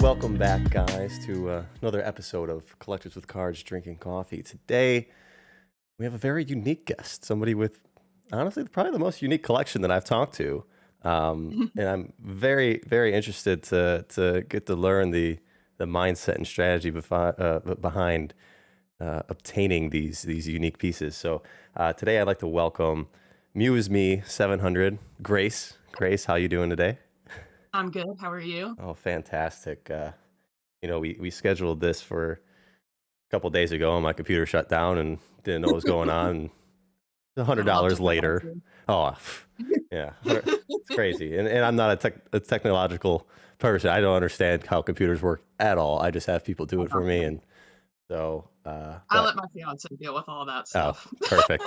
Welcome back, guys, to another episode of Collectors with Cards Drinking Coffee. Today, we have a very unique guest, somebody with, honestly, probably the most unique collection that I've talked to. And I'm very, very interested to get to learn the mindset and strategy behind obtaining these unique pieces. So today, I'd like to welcome Muse Me 700, Grace. Grace, how you doing today? I'm good. How are you? Oh, fantastic. We scheduled this for a couple days ago and my computer shut down and didn't know what was going on. And $100 later. Oh, yeah. It's crazy. And I'm not a technological person. I don't understand how computers work at all. I just have people do it for me. And so I let my fiance deal with all that stuff. Oh, perfect.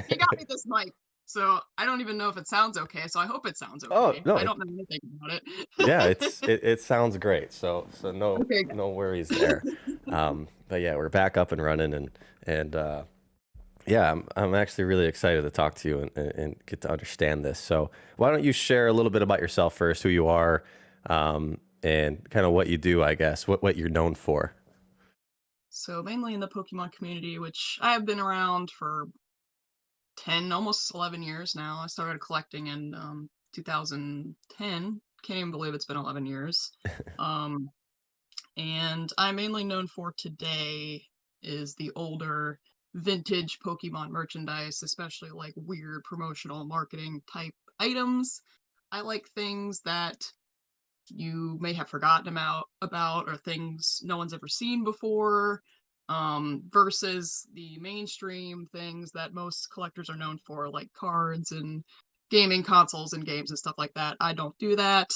He got me this mic. So I don't even know if it sounds okay. So I hope it sounds okay. Oh, no, I don't know anything about it. Yeah, it sounds great. So no Okay, no worries there. But yeah, we're back up and running and yeah, I'm actually really excited to talk to you and get to understand this. So why don't you share a little bit about yourself first, who you are, and kind of what you do, I guess, what you're known for. So mainly in the Pokemon community, which I have been around for 10, almost 11 years now. I started collecting in 2010. Can't even believe it's been 11 years. And I'm mainly known for today is the older vintage Pokemon merchandise, especially like weird promotional marketing type items. I like things that you may have forgotten about or things no one's ever seen before, versus the mainstream things that most collectors are known for, like cards and gaming consoles and games and stuff like that. I don't do that.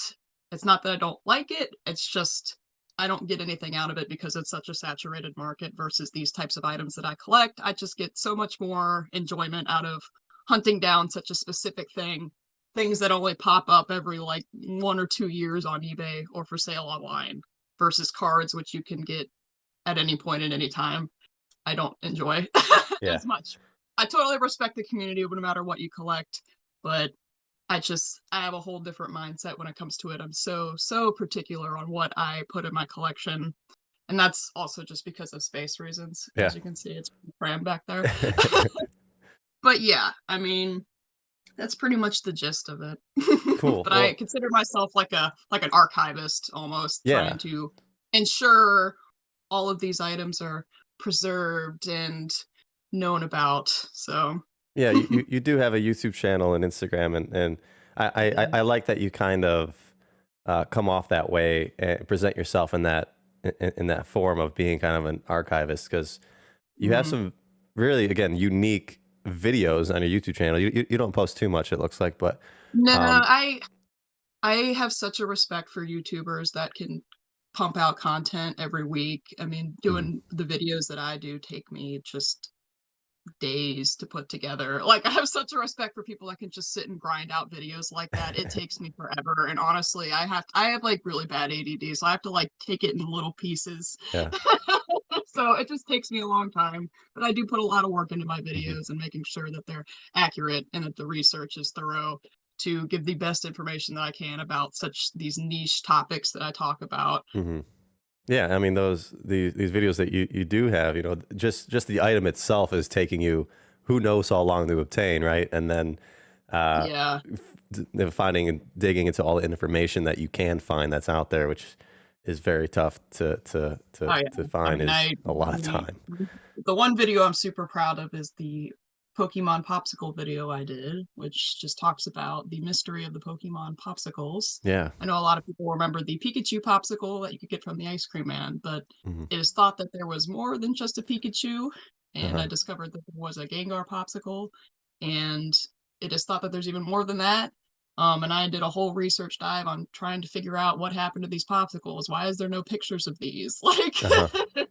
It's not that I don't like it, it's just I don't get anything out of it because it's such a saturated market versus these types of items that I collect. I just get so much more enjoyment out of hunting down such a specific things that only pop up every like 1 or 2 years on eBay or for sale online versus cards which you can get at any point at any time. I don't enjoy Yeah. as much. I totally respect the community no matter what you collect, but I have a whole different mindset when it comes to it. I'm so particular on what I put in my collection. And that's also just because of space reasons. Yeah. As you can see, it's crammed back there. But yeah, I mean, that's pretty much the gist of it. Cool. But Well, I consider myself like an archivist almost, yeah. trying to ensure all of these items are preserved and known about. So Yeah, you do have a YouTube channel and Instagram, and I like that you kind of come off that way and present yourself in that form of being kind of an archivist, because you have some really, again, unique videos on your YouTube channel. You don't post too much, it looks like, but no, I have such a respect for YouTubers that can pump out content every week. I mean, doing the videos that I do take me just days to put together. Like, I have such a respect for people that can just sit and grind out videos like that. It takes me forever. And honestly, I have like really bad ADD, so I have to like take it in little pieces. yeah. So it just takes me a long time. But I do put a lot of work into my Mhm. videos and making sure that they're accurate and that the research is thorough to give the best information that I can about these niche topics that I talk about. Mhm. Yeah, I mean these videos that you do have, just the item itself is taking you who knows how long to obtain, right? And then Yeah. finding and digging into all the information that you can find that's out there, which is very tough to Oh, yeah. to find, mean, is a lot of time. the one video I'm super proud of is the Pokemon popsicle video I did, which just talks about the mystery of the Pokemon popsicles. Yeah. I know a lot of people remember the Pikachu popsicle that you could get from the ice cream man, but Mhm. it is thought that there was more than just a Pikachu, and Uh-huh. I discovered that there was a Gengar popsicle, and it is thought that there's even more than that. And I did a whole research dive on trying to figure out what happened to these popsicles. Why is there no pictures of these? Like, Uh-huh.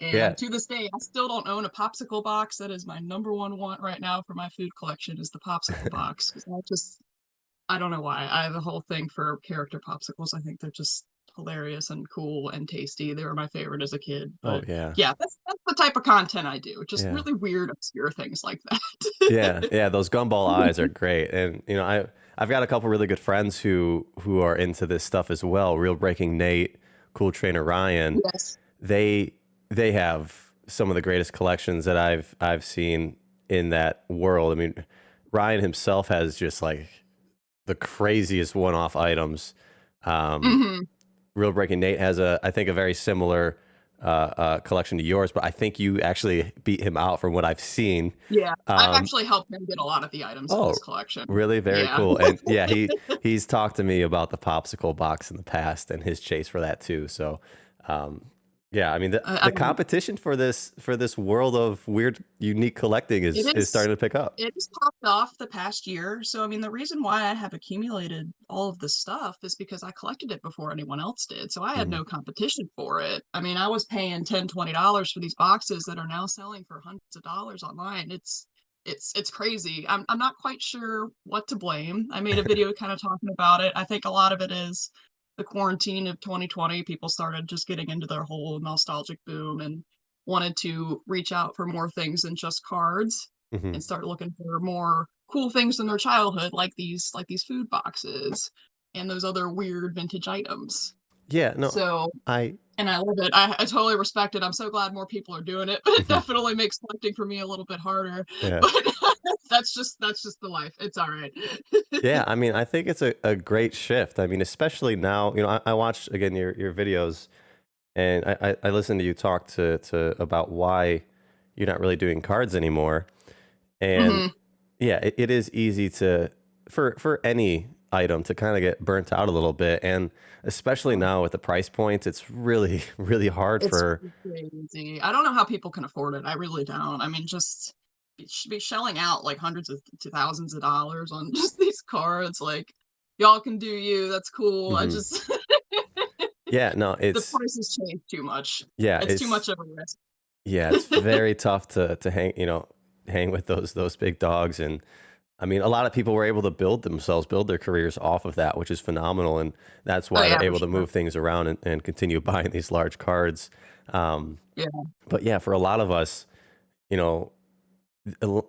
Yeah. and to this day, I still don't own a popsicle box. That is my number one want right now for my food collection is the popsicle box. Because I don't know why. I have a whole thing for character popsicles. I think they're just hilarious and cool and tasty. They were my favorite as a kid. Oh, But yeah. yeah, that's the type of content I do. Just Yeah. really weird, obscure things like Yeah, that. yeah, those gumball eyes are great, and I've got a couple really good friends who are into this stuff as well. Real Breaking Nate, Cool Trainer Ryan, Yes. they they have some of the greatest collections that I've seen in that world. I mean, Ryan himself has just like the craziest one-off items. Um, Hmm. Real Breaking Nate has I think, a very similar collection to yours, but I think you actually beat him out from what I've seen. Yeah, I've Um, actually helped him get a lot of the items in oh, his collection. really? Very Yeah. cool. And yeah, he's talked to me about the popsicle box in the past and his chase for that too. So, um, yeah, I mean I the mean, competition for this world of weird, unique collecting it is is starting to pick up. it has popped off the past year. So I mean, the reason why I have accumulated all of this stuff is because I collected it before anyone else did. So I had Hmm. no competition for it. I mean, I was paying $10, $20 for these boxes that are now selling for hundreds of dollars online. It's crazy. I'm not quite sure what to blame. I made a video kind of talking about it. I think a lot of it is the quarantine of 2020. People started just getting into their whole nostalgic boom and wanted to reach out for more things than just cards Hmm. and start looking for more cool things from their childhood, like these food boxes and those other weird vintage items. Yeah, no, So, I and I love it. I totally respect it. I'm so glad more people are doing it, but it mhm, definitely makes collecting for me a little bit harder. yeah. But that's just the life. It's all right. Yeah, I mean, I think it's a great shift. I mean, especially now, I watched again your videos, and I listened to you talk to about why you're not really doing cards anymore. And Hmm. yeah, it is easy to for any item to kind of get burnt out a little bit, and especially Oh, now with the price points, it's really really hard it's for. crazy. I don't know how people can afford it. I really don't. I mean, just be shelling out like hundreds of to thousands of dollars on just these cards. Like, y'all can do you. That's cool. I Mhm. just Yeah, no, the prices change too much. yeah, It's too it's much of a risk. it's very tough to hang with those big dogs. And I mean, a lot of people were able to build their careers off of that, which is phenomenal, and that's Oh why they're yeah, for able to sure. move things around and continue buying these large cards. Um, Yeah. but yeah, for a lot of us, you know,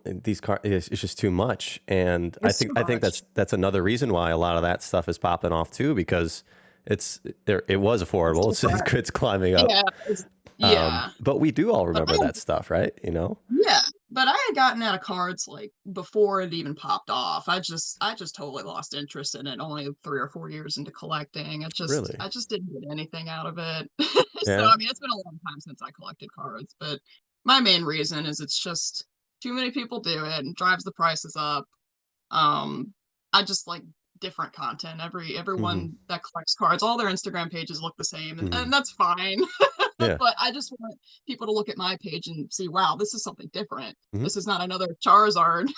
these cards, it's just too much, and It's too I think much. that's another reason why a lot of that stuff is popping off too, because it was It's affordable, different. it's climbing up. Yeah. Yeah. But we do all But remember that stuff, right? yeah, but I had gotten out of cards like before it even popped off. I just totally lost interest in it only 3 or 4 years into collecting. Really? I just didn't get anything out of it. So Yeah. I mean, it's been a long time since I collected cards, but my main reason is it's just too many people do it and drives the prices up. Um, I just like different content. Hmm. Everyone that collects cards, all their Instagram pages look the same, Hmm. and that's fine. Yeah. But I just want people to look at my page and see, wow, this is something different. Hmm. This is not another Charizard.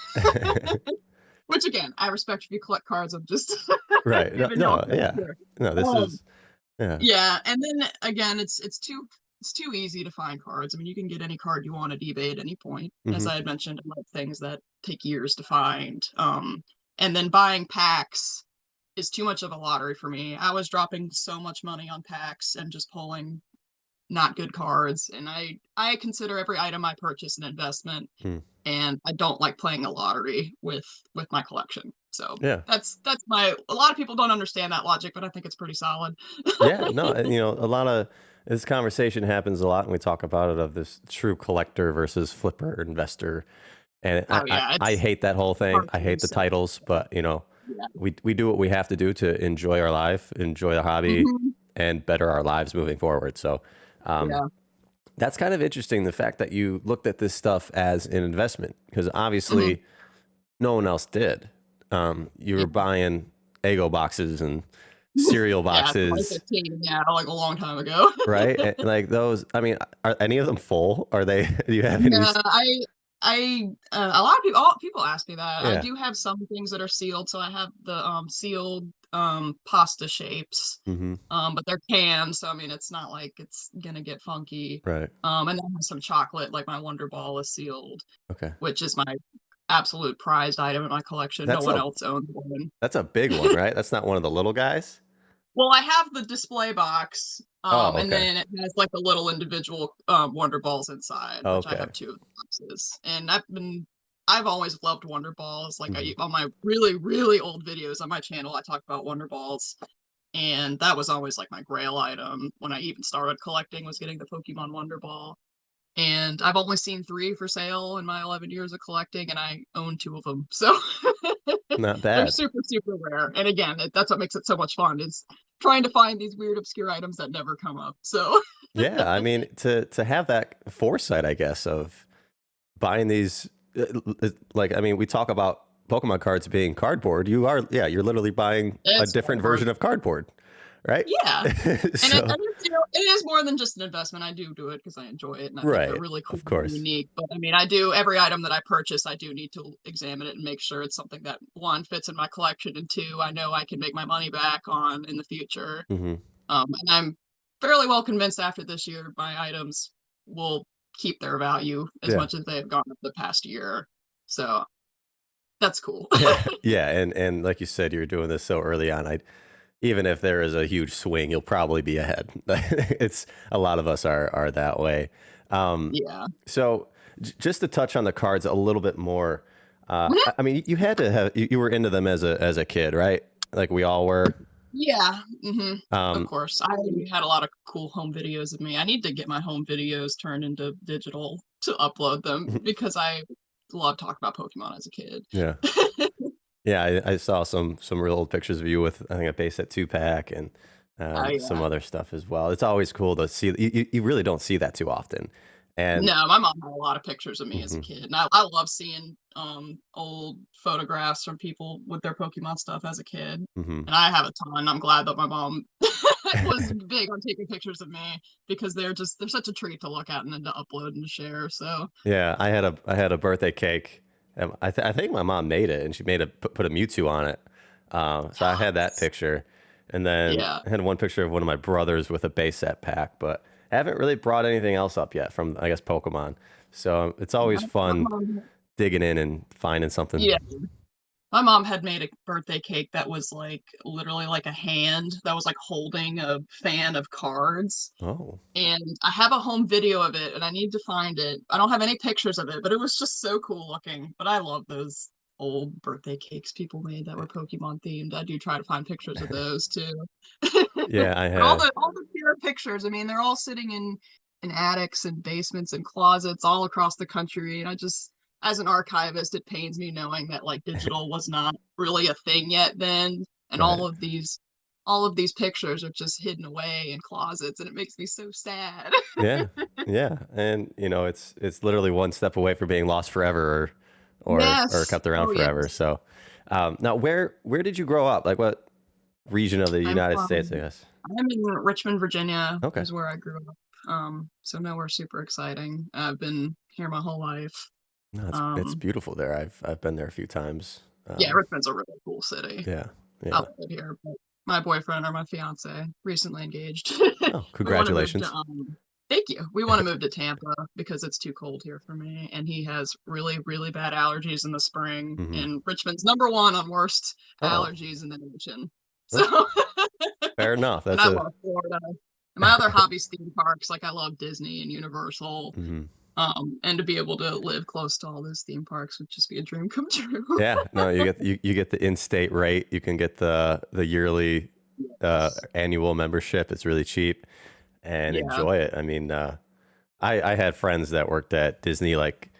Which again, I respect if you collect cards. I'm just Right. No, giving y'all no, credit yeah. here. No, this Um, is, yeah. yeah, and then again, it's too easy to find cards. I mean, you can get any card you want at eBay at any point. As Hmm. I had mentioned, I like things that take years to find. And then buying packs is too much of a lottery for me. I was dropping so much money on packs and just pulling not good cards, and I consider every item I purchase an investment, Mm. and I don't like playing a lottery with my collection. So Yeah. that's my a lot of people don't understand that logic, but I think it's pretty solid. Yeah. No, and, a lot of this conversation happens a lot when we talk about it, of this true collector versus flipper investor. And Oh yeah, I it's hate that whole thing. hard I to hate the reset. titles, but Yeah. we do what we have to do to enjoy our life, enjoy the hobby, Mhm. and better our lives moving forward. So, um, Yeah. that's kind of interesting. The fact that you looked at this stuff as an investment, because Mhm. obviously no one else did. You Yeah. were buying Eggo boxes and cereal Yeah, boxes, 2015, yeah, like a long time ago. right? And like those, I mean, are any of them full? Are they? Do you have any? No, a lot of people all people ask me that. I Yeah. do have some things that are sealed, so I have the sealed pasta shapes. Hmm. But they're canned, so I mean it's not like it's gonna get funky. Right. And then I have some chocolate, like my Wonder Ball is sealed, Okay. which is my absolute prized item in my collection. No That's one a else owns one. that's a big one, right? That's not one of the little guys. Well, I have the display box, Oh, and okay. then it has like the little individual Wonder Balls inside, which I Okay. have two of the boxes. And I've always loved Wonder Balls. Like Hmm. on my really, really old videos on my channel, I talk about Wonder Balls. And that was always like my grail item when I even started collecting, was getting the Pokemon Wonder Ball. And I've only seen 3 for sale in my 11 years of collecting, and I own 2 of them. So Not they're bad. super, super rare. And again, that's what makes it so much fun, is trying to find these weird, obscure items that never come up. So Yeah, I mean, to have that foresight, I guess, of buying these, like, I mean, we talk about Pokemon cards being cardboard. You're literally buying a it's different hard. version of cardboard, right? Yeah. And So, it is more than just an investment. I do it because I enjoy it, and I think they're right, really cool of and course. unique. But I mean, I do every item that I purchase, I do need to examine it and make sure it's something that, one, fits in my collection, and two, I know I can make my money back on in the future. Hmm. And I'm fairly well convinced after this year, my items will keep their value as Yeah, much as they have gone up the past year. So that's cool. yeah, yeah. And like you said, you're doing this so early on. Even if there is a huge swing, you'll probably be ahead. It's a lot of us are that way. Um, Yeah. so just to touch on the cards a little bit more, I mean, you had to have you were into them as a kid, right? Like we all were. Yeah, of Um, course. I had a lot of cool home videos of me. I need to get my home videos turned into digital to upload them, because I love talking about Pokemon as a kid. yeah, yeah. I saw some real old pictures of you with I think a base set 2-pack and Oh some yeah. other stuff as well. It's always cool to see. You really don't see that too often, and No, my mom had a lot of pictures of me as a mhm, kid, and I love seeing old photographs from people with their Pokemon stuff as a kid. mhm. And I have a ton. I'm glad that my mom was big on taking pictures of me, because they're such a treat to look at and then to upload and to share. So Yeah, I had a birthday cake. I think my mom made it, and she made a put a Mewtwo on it. So I had that picture, and then yeah. I had one picture of one of my brothers with a base set pack. But I haven't really brought anything else up yet from I guess Pokemon. So it's always My fun mom, digging in and finding something. yeah. My mom had made a birthday cake that was like literally like a hand that was like holding a fan of cards. Oh, And I have a home video of it, and I need to find it. I don't have any pictures of it, but it was just so cool looking. But I love those old birthday cakes people made that were Pokemon themed. I do try to find pictures of those too. yeah, I But have. all the pure pictures, I mean, they're all sitting in attics and basements and closets all across the country. And I just, as an archivist, it pains me knowing that like digital was not really a thing yet then, and Right. all of these pictures are just hidden away in closets, and it makes me so sad. Yeah, yeah, and it's literally one step away from being lost forever or Yes. kept around Oh forever. yes. So, now where did you grow up? Like what region of the I'm United States, I from guess? I'm in Richmond, Virginia, Okay. is where I grew up. So nowhere super exciting. I've been here my whole life. No, it's Um, beautiful there. I've been there a few times. yeah, Richmond's a really cool city. Yeah, I yeah. love it here, but my boyfriend, or my fiance, recently engaged. Oh, We want to move to congratulations. thank you. We want to move to Tampa because it's too cold here for me, and he has really, really bad allergies in the spring. Hmm. And Richmond's number one on worst Oh, allergies in the nation. well, So, fair enough. and That's I a. love Florida. And my other hobbies, theme parks. Like I love Disney and Universal. Mhm. And to be able to live close to all those theme parks would just be a dream come true. Yeah, no, you get the in-state rate. You can get the yearly Yes. annual membership. It's really cheap and Yeah. enjoy it. I mean, I had friends that worked at Disney, like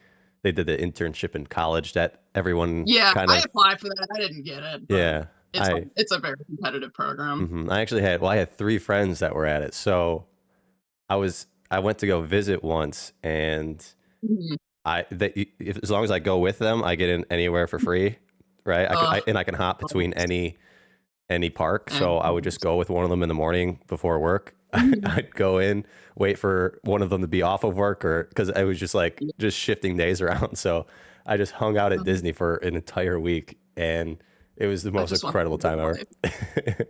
they did the internship in college that everyone Yeah, kind I of, applied for that. I didn't get it, but yeah. I it's a very competitive program. I actually I had 3 friends that were at it. So I went to go visit once, and Mhm. as long as I go with them, I get in anywhere for free, right? Ugh, I can hop between any park. So I would just and go with one of them in the morning before work. mhm. I'd go in, wait for one of them to be off of work, or because I was just like Yeah, just shifting days around. So I just hung out at um, Disney for an entire week, and it was the I most just want that incredible to be time my ever. life.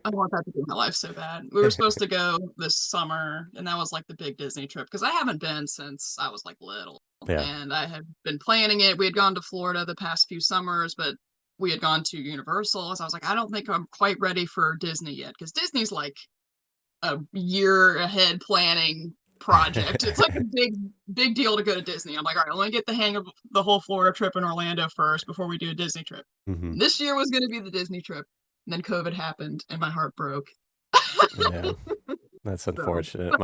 I want that to be my life so bad. We were supposed to go this summer, and that was like the big Disney trip, because I haven't been since I was like little. Yeah. And I had been planning it. We had gone to Florida the past few summers, but we had gone to Universal. So I was like, I don't think I'm quite ready for Disney yet, because Disney's like a year ahead planning project. It's like a big deal to go to Disney. I'm like, all right, let me get the hang of the whole Florida trip in Orlando first before we do a Disney trip. Hmm. This year was going to be the Disney trip. And then COVID happened, and my heart broke. Yeah, that's So, unfortunate.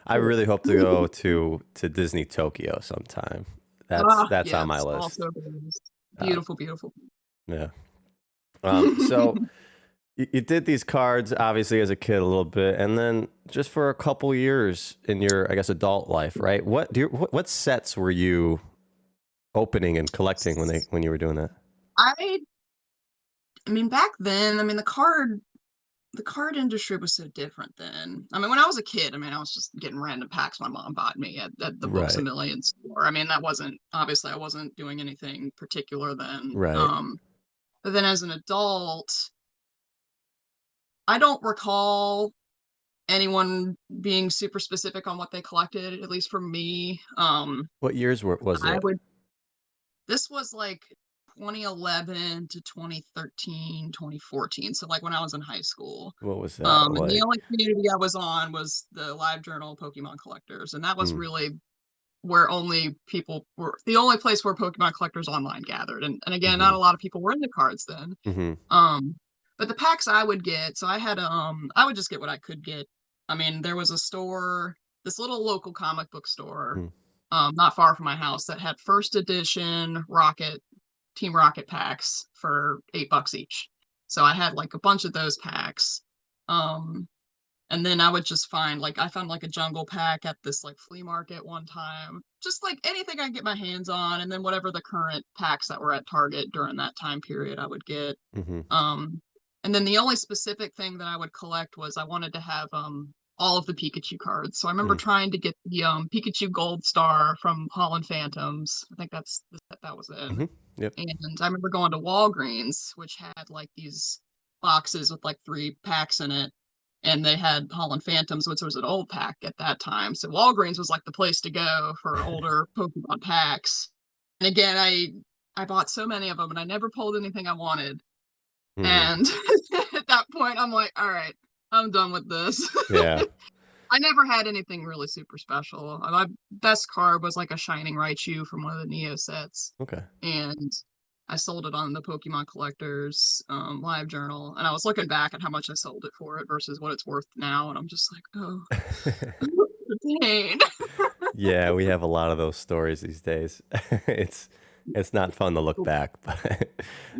I really hope to go to Disney Tokyo sometime. That's on my yes, list. also gorgeous. Uh, Beautiful, beautiful. yeah. So you did these cards obviously as a kid a little bit, and then just for a couple years in your, I guess, adult life, right? What sets were you opening and collecting when you were doing that? I I mean, back then, I mean, the card industry was so different then. I mean, when I was a kid, I mean, I was just getting random packs my mom bought me at the Books a Right. Million store. I mean, that wasn't obviously I wasn't doing anything particular then. Right. But then as an adult, I don't recall anyone being super specific on what they collected, at least for me. What years was I it? would This was like 2011 to 2013, 2014. So like when I was in high school. What was that And the like? only community I was on was the Live Journal Pokemon Collectors, and that was Mm, really where only people were the only place where Pokemon collectors online gathered. And again, mm-hmm. not a lot of people were into cards then. Mm-hmm. Um, but the packs I would get, so I would just get what I could get. I mean, there was a store, this little local comic book store, Mm, not far from my house that had first edition Team Rocket packs for $8 each. So I had like a bunch of those packs. Um, and then I would just I found like a jungle pack at this like flea market one time. Just like anything I could get my hands on, and then whatever the current packs that were at Target during that time period I would get. mm-hmm. Um, and then the only specific thing that I would collect was I wanted to have all of the Pikachu cards. So I remember Mm, trying to get the Pikachu Gold Star from Holland Phantoms. I think that's the set that was in. mm-hmm. Yep. And I remember going to Walgreens, which had like these boxes with like 3 packs in it. And they had Holland Phantoms, which was an old pack at that time. So Walgreens was like the place to go for older Pokemon packs. And again, I bought so many of them and I never pulled anything I wanted. Mm-hmm. And at that point, I'm like, all right, I'm done with this. Yeah. I never had anything really super special. My best card was like a Shining Raichu from one of the Neo sets, Okay. and I sold it on the Pokemon Collectors Live Journal. And I was looking back at how much I sold it for it versus what it's worth now, and I'm just like, oh, the pain. Yeah, we have a lot of those stories these days. It's it's not fun to look back, but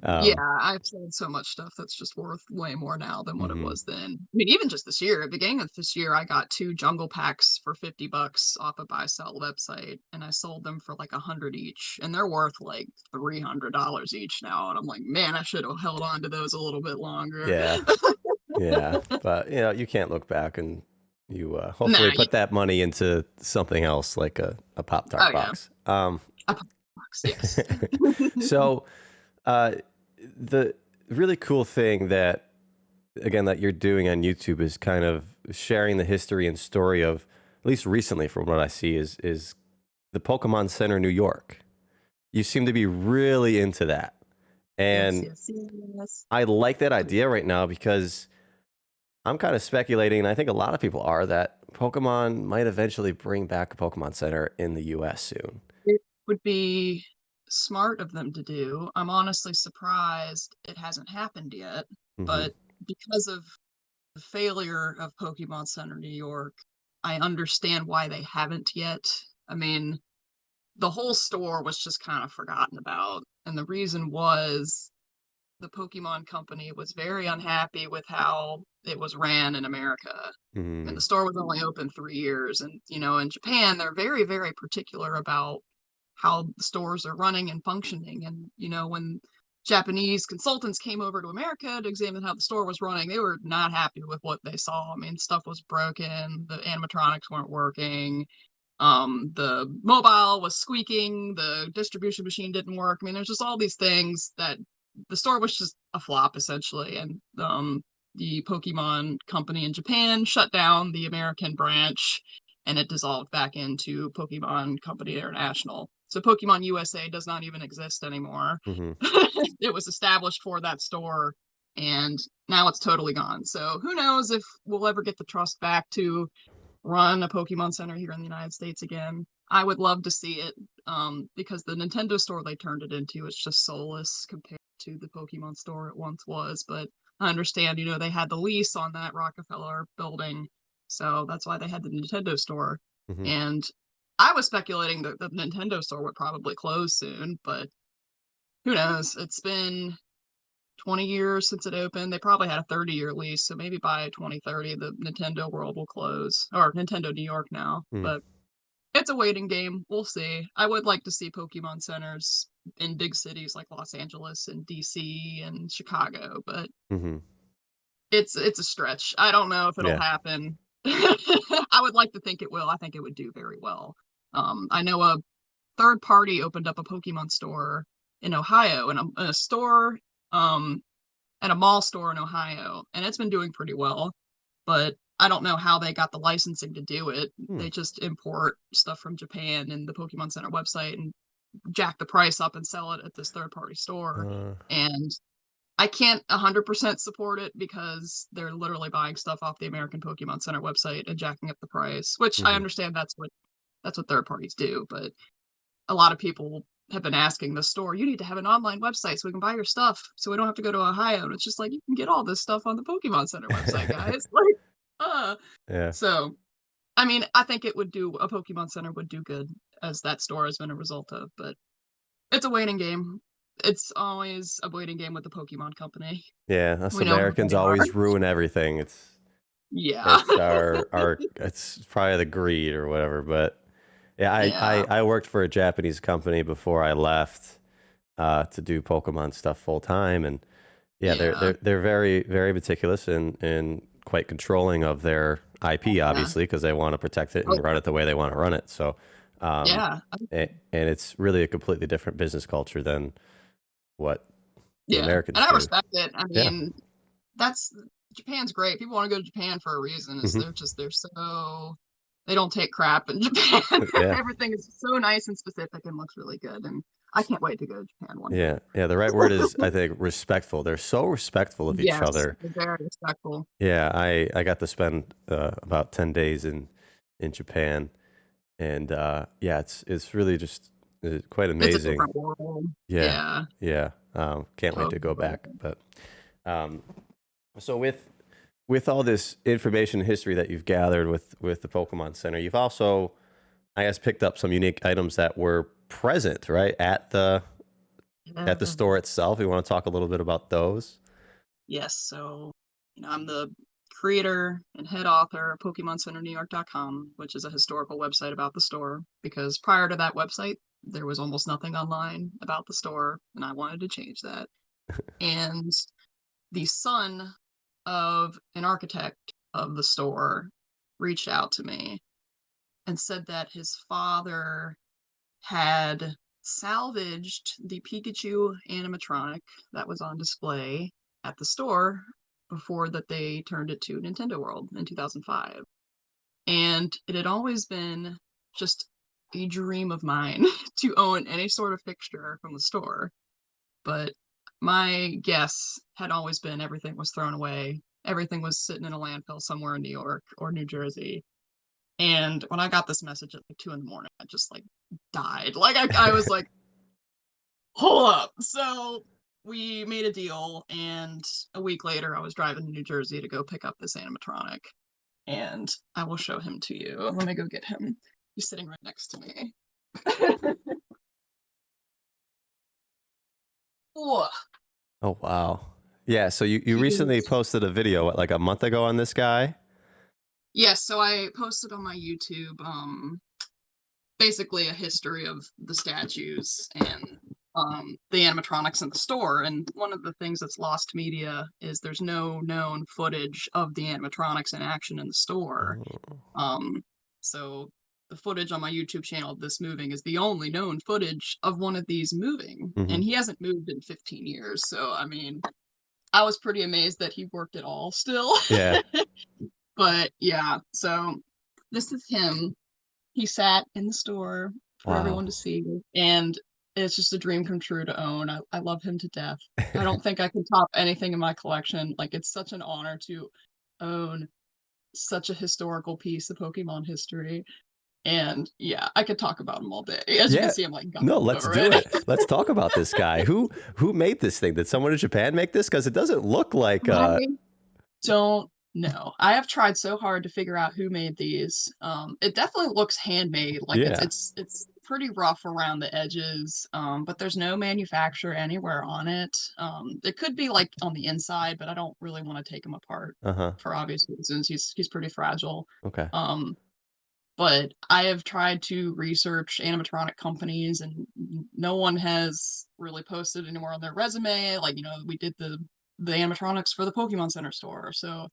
Yeah, um, I've sold so much stuff that's just worth way more now than what it mhm. was then. I mean, even just this year, at the beginning of this year, I got 2 jungle packs for $50 off a buy sell website, and I sold them for like 100 each, and they're worth like $300 each now. And I'm like, man, I should have held on to those a little bit longer. Yeah, yeah, but you can't look back, and you hopefully Nah, put that money into something else like a Pop Tart oh yeah, box. a box, yes. So uh, the really cool thing that again that you're doing on YouTube is kind of sharing the history and story of, at least recently from what I see, is the Pokemon Center New York. You seem to be really into that. Yes, And yes, yes. I like that idea right now because I'm kind of speculating, and I think a lot of people are, that Pokemon might eventually bring back a Pokemon Center in the US soon. It would be smart of them to do. I'm honestly surprised it hasn't happened yet, Hmm. but because of the failure of Pokemon Center New York, I understand why they haven't yet. I mean, the whole store was just kind of forgotten about, and the reason was the Pokemon Company was very unhappy with how it was ran in America. And Hmm. the store was only open 3 years, and in Japan, they're very, very particular about how the stores are running and functioning. And when Japanese consultants came over to America to examine how the store was running, they were not happy with what they saw. I mean, stuff was broken, the animatronics weren't working, the mobile was squeaking, the distribution machine didn't work. I mean, there's just all these things that the store was just a flop essentially. And the Pokemon company in Japan shut down the American branch, and it dissolved back into Pokemon Company International. So Pokemon USA does not even exist anymore. Hmm. It was established for that store, and now it's totally gone. So who knows if we'll ever get the trust back to run a Pokemon Center here in the United States again. I would love to see it, because the Nintendo store they turned it into is just soulless compared to the Pokemon store it once was. But I understand, they had the lease on that Rockefeller building, so that's why they had the Nintendo store. Hmm. And I was speculating that the Nintendo store would probably close soon, but who knows? It's been 20 years since it opened. They probably had a 30-year lease, so maybe by 2030 the Nintendo World will close, or Nintendo New York now. Mm. But it's a waiting game. We'll see. I would like to see Pokemon centers in big cities like Los Angeles and DC and Chicago, but Hmm. it's a stretch. I don't know if it'll Yeah. happen. I would like to think it will. I think it would do very well. I know a third party opened up a Pokemon store in Ohio, and a store, at a mall store in Ohio, and it's been doing pretty well. But I don't know how they got the licensing to do it. Hmm. They just import stuff from Japan and the Pokemon Center website and jack the price up and sell it at this third party store. Uh, And I can't 100% support it because they're literally buying stuff off the American Pokemon Center website and jacking up the price, which I mhm. understand that's what third parties do, but a lot of people have been asking the store, you need to have an online website so we can buy your stuff so we don't have to go to Ohio. And it's just like, you can get all this stuff on the Pokemon Center website, guys. Like, Yeah. so I mean, I think a Pokemon Center would do good as that store has been a result of, but it's a waiting game. It's always a waiting game with the Pokemon Company. Yeah. Us We know who Americans they are. always ruin everything. Yeah. It's our it's probably the greed or whatever. But yeah, Yeah. I worked for a Japanese company before I left to do Pokemon stuff full time, and yeah, Yeah. they're very very meticulous and quite controlling of their IP, Yeah. obviously, because they want to protect it Oh, and run it the way they want to run it. So, um, yeah. and it's really a completely different business culture than what the Yeah. And Americans I do. respect it. I Yeah. mean, that's Japan's great. People want to go to Japan for a reason. Is Hmm. they're so they don't take crap in Japan. Yeah. Everything is so nice and specific and looks really good. And I can't wait to go to Japan one Yeah. day. Yeah. The right word is, I think, respectful. They're so respectful of each Yes, other. they're very respectful. Yeah. I got to spend about 10 days in Japan. And yeah, it's really just quite It's a amazing. different world. Yeah. Yeah. Yeah. Can't wait to go Totally. back. But um, so with all this information and history that you've gathered with the Pokemon Center, you've also, I guess, picked up some unique items that were present, right, at Yeah. the store itself. You want to talk a little bit about those? Yes. So, I'm the creator and head author of PokemonCenterNewYork.com, which is a historical website about the store. Because prior to that website, there was almost nothing online about the store, and I wanted to change that. And the son of an architect of the store reached out to me and said that his father had salvaged the Pikachu animatronic that was on display at the store before that they turned it to Nintendo World in 2005. And it had always been just a dream of mine to own any sort of fixture from the store. But my guess had always been everything was thrown away. Everything was sitting in a landfill somewhere in New York or New Jersey. And when I got this message at like 2 a.m, I just like died. Like I was like, hold up. So we made a deal, and a week later I was driving to New Jersey to go pick up this animatronic. And I will show him to you. Let me go get him. He's sitting right next to me. Oh, Oh wow. Yeah, so you recently he's posted a video what, like a month ago on this guy? yes, so I posted on my YouTube basically a history of the statues and the animatronics in the store. And one of the things that's lost to media is there's no known footage of the animatronics in action in the store. Oh. So the footage on my YouTube channel of this moving is the only known footage of one of these moving. Hmm. And he hasn't moved in 15 years. So, I mean, I was pretty amazed that he worked at all still. Yeah. But yeah, so this is him. He sat in the store for everyone Wow. to see, and it's just a dream come true to own. I love him to death. I don't think I can top anything in my collection. Like, it's such an honor to own such a historical piece of Pokemon history. And yeah, I could talk about them all day. As you can Yeah. see, I'm like, No, let's do already. it. Let's talk about this guy. Who made this thing? Did someone in Japan make this? Because it doesn't look like I don't know. I have tried so hard to figure out who made these. It definitely looks handmade. Like yeah. it's pretty rough around the edges. But there's no manufacturer anywhere on it. It could be like on the inside, but I don't really want to take him apart Uh-huh. for obvious reasons. He's pretty fragile. Okay. But I have tried to research animatronic companies, and no one has really posted anywhere on their resume. Like, we did the animatronics for the Pokemon Center store. So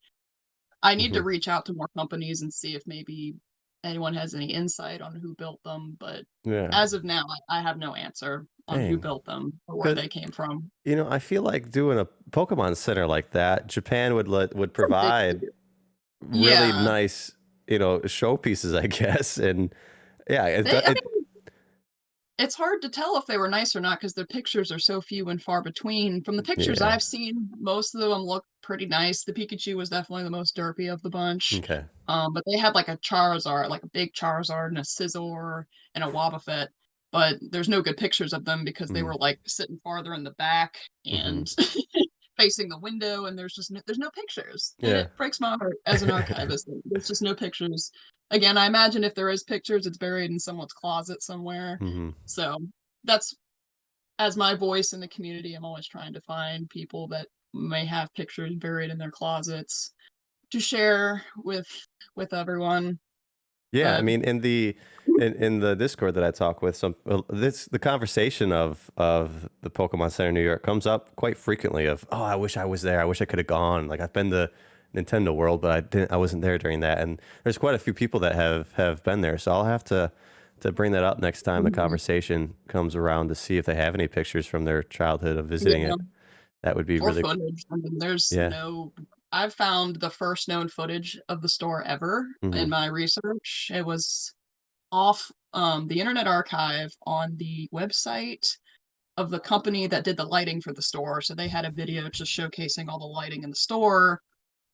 I need to reach out to more companies and see if maybe anyone has any insight on who built them. But Yeah. as of now, I have no answer on who built them or where they came from. I feel like doing a Pokemon Center like that, Japan would provide really nice, showpieces, I guess. And yeah, it's hard to tell if they were nice or not because their pictures are so few and far between. From the pictures I've seen, most of them look pretty nice. The Pikachu was definitely the most derpy of the bunch. Okay. But they had like a Charizard, like a big Charizard and a Scizor and a Wobbuffet. But there's no good pictures of them because they were like sitting farther in the back and facing the window, and there's no pictures. And it breaks my heart as an archivist. There's just no pictures. Again, I imagine if there is pictures, it's buried in someone's closet somewhere. So that's, as my voice in the community, I'm always trying to find people that may have pictures buried in their closets to share with everyone. Yeah, I mean, in the Discord that I talk with, the conversation of the Pokemon Center New York comes up quite frequently. Of, oh, I wish I was there. I wish I could have gone. Like, I've been to Nintendo World, but I wasn't there during that. And there's quite a few people that have been there. So I'll have to bring that up next time the conversation comes around to see if they have any pictures from their childhood of visiting it. That would be really footage. I mean, there's I've found the first known footage of the store ever in my research. It was off the Internet Archive on the website of the company that did the lighting for the store. So they had a video just showcasing all the lighting in the store.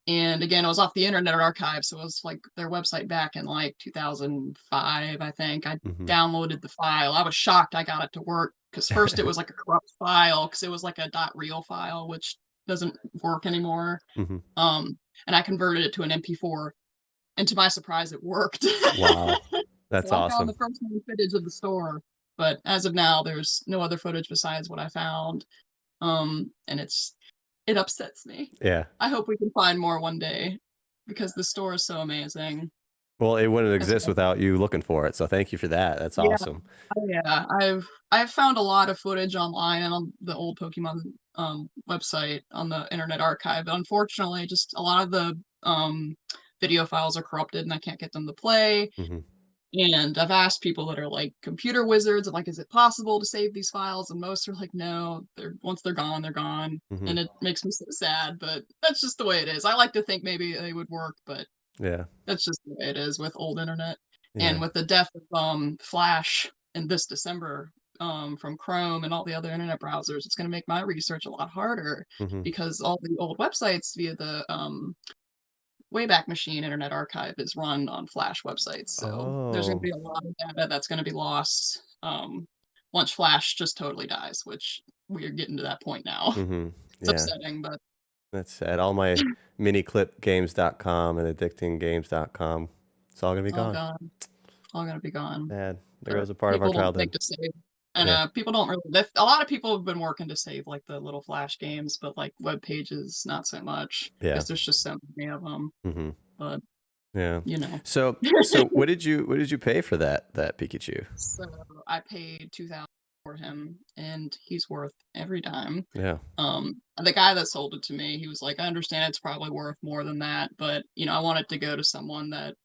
And again, it was off the Internet Archive, so it was like their website back in like 2005, I think. I downloaded the file. I was shocked I got it to work because first it was like a corrupt file because it was like a .real file, which doesn't work anymore. And I converted it to an MP4, and to my surprise, it worked. Wow, that's so awesome. I found the first footage of the store, but as of now, there's no other footage besides what I found. And it upsets me. Yeah. I hope we can find more one day because the store is so amazing. Well, it wouldn't exist without you looking for it. So thank you for that. That's awesome. Yeah, I've found a lot of footage online and on the old Pokemon website on the Internet Archive. But unfortunately, just a lot of the video files are corrupted and I can't get them to play. And I've asked people that are like computer wizards, like, is it possible to save these files? And most are like, no, once they're gone, they're gone. And it makes me so sad, but that's just the way it is. I like to think maybe they would work, but that's just the way it is with old internet. And with the death of Flash in this December from Chrome and all the other internet browsers, it's going to make my research a lot harder because all the old websites via the Wayback Machine Internet Archive is run on Flash websites, so there's going to be a lot of data that's going to be lost once Flash just totally dies, which we're getting to that point now. It's upsetting, but that's sad. All my miniclipgames.com and addictinggames.com, it's all going to be gone. All going to be gone. Sad. There goes a part of our childhood. And people don't really. A lot of people have been working to save like the little Flash games, but like web pages, not so much. Because there's just so many of them. But So what did you pay for that Pikachu? So I paid $2,000 for him, and he's worth every dime. Yeah. The guy that sold it to me, he was like, I understand it's probably worth more than that, but I want it to go to someone that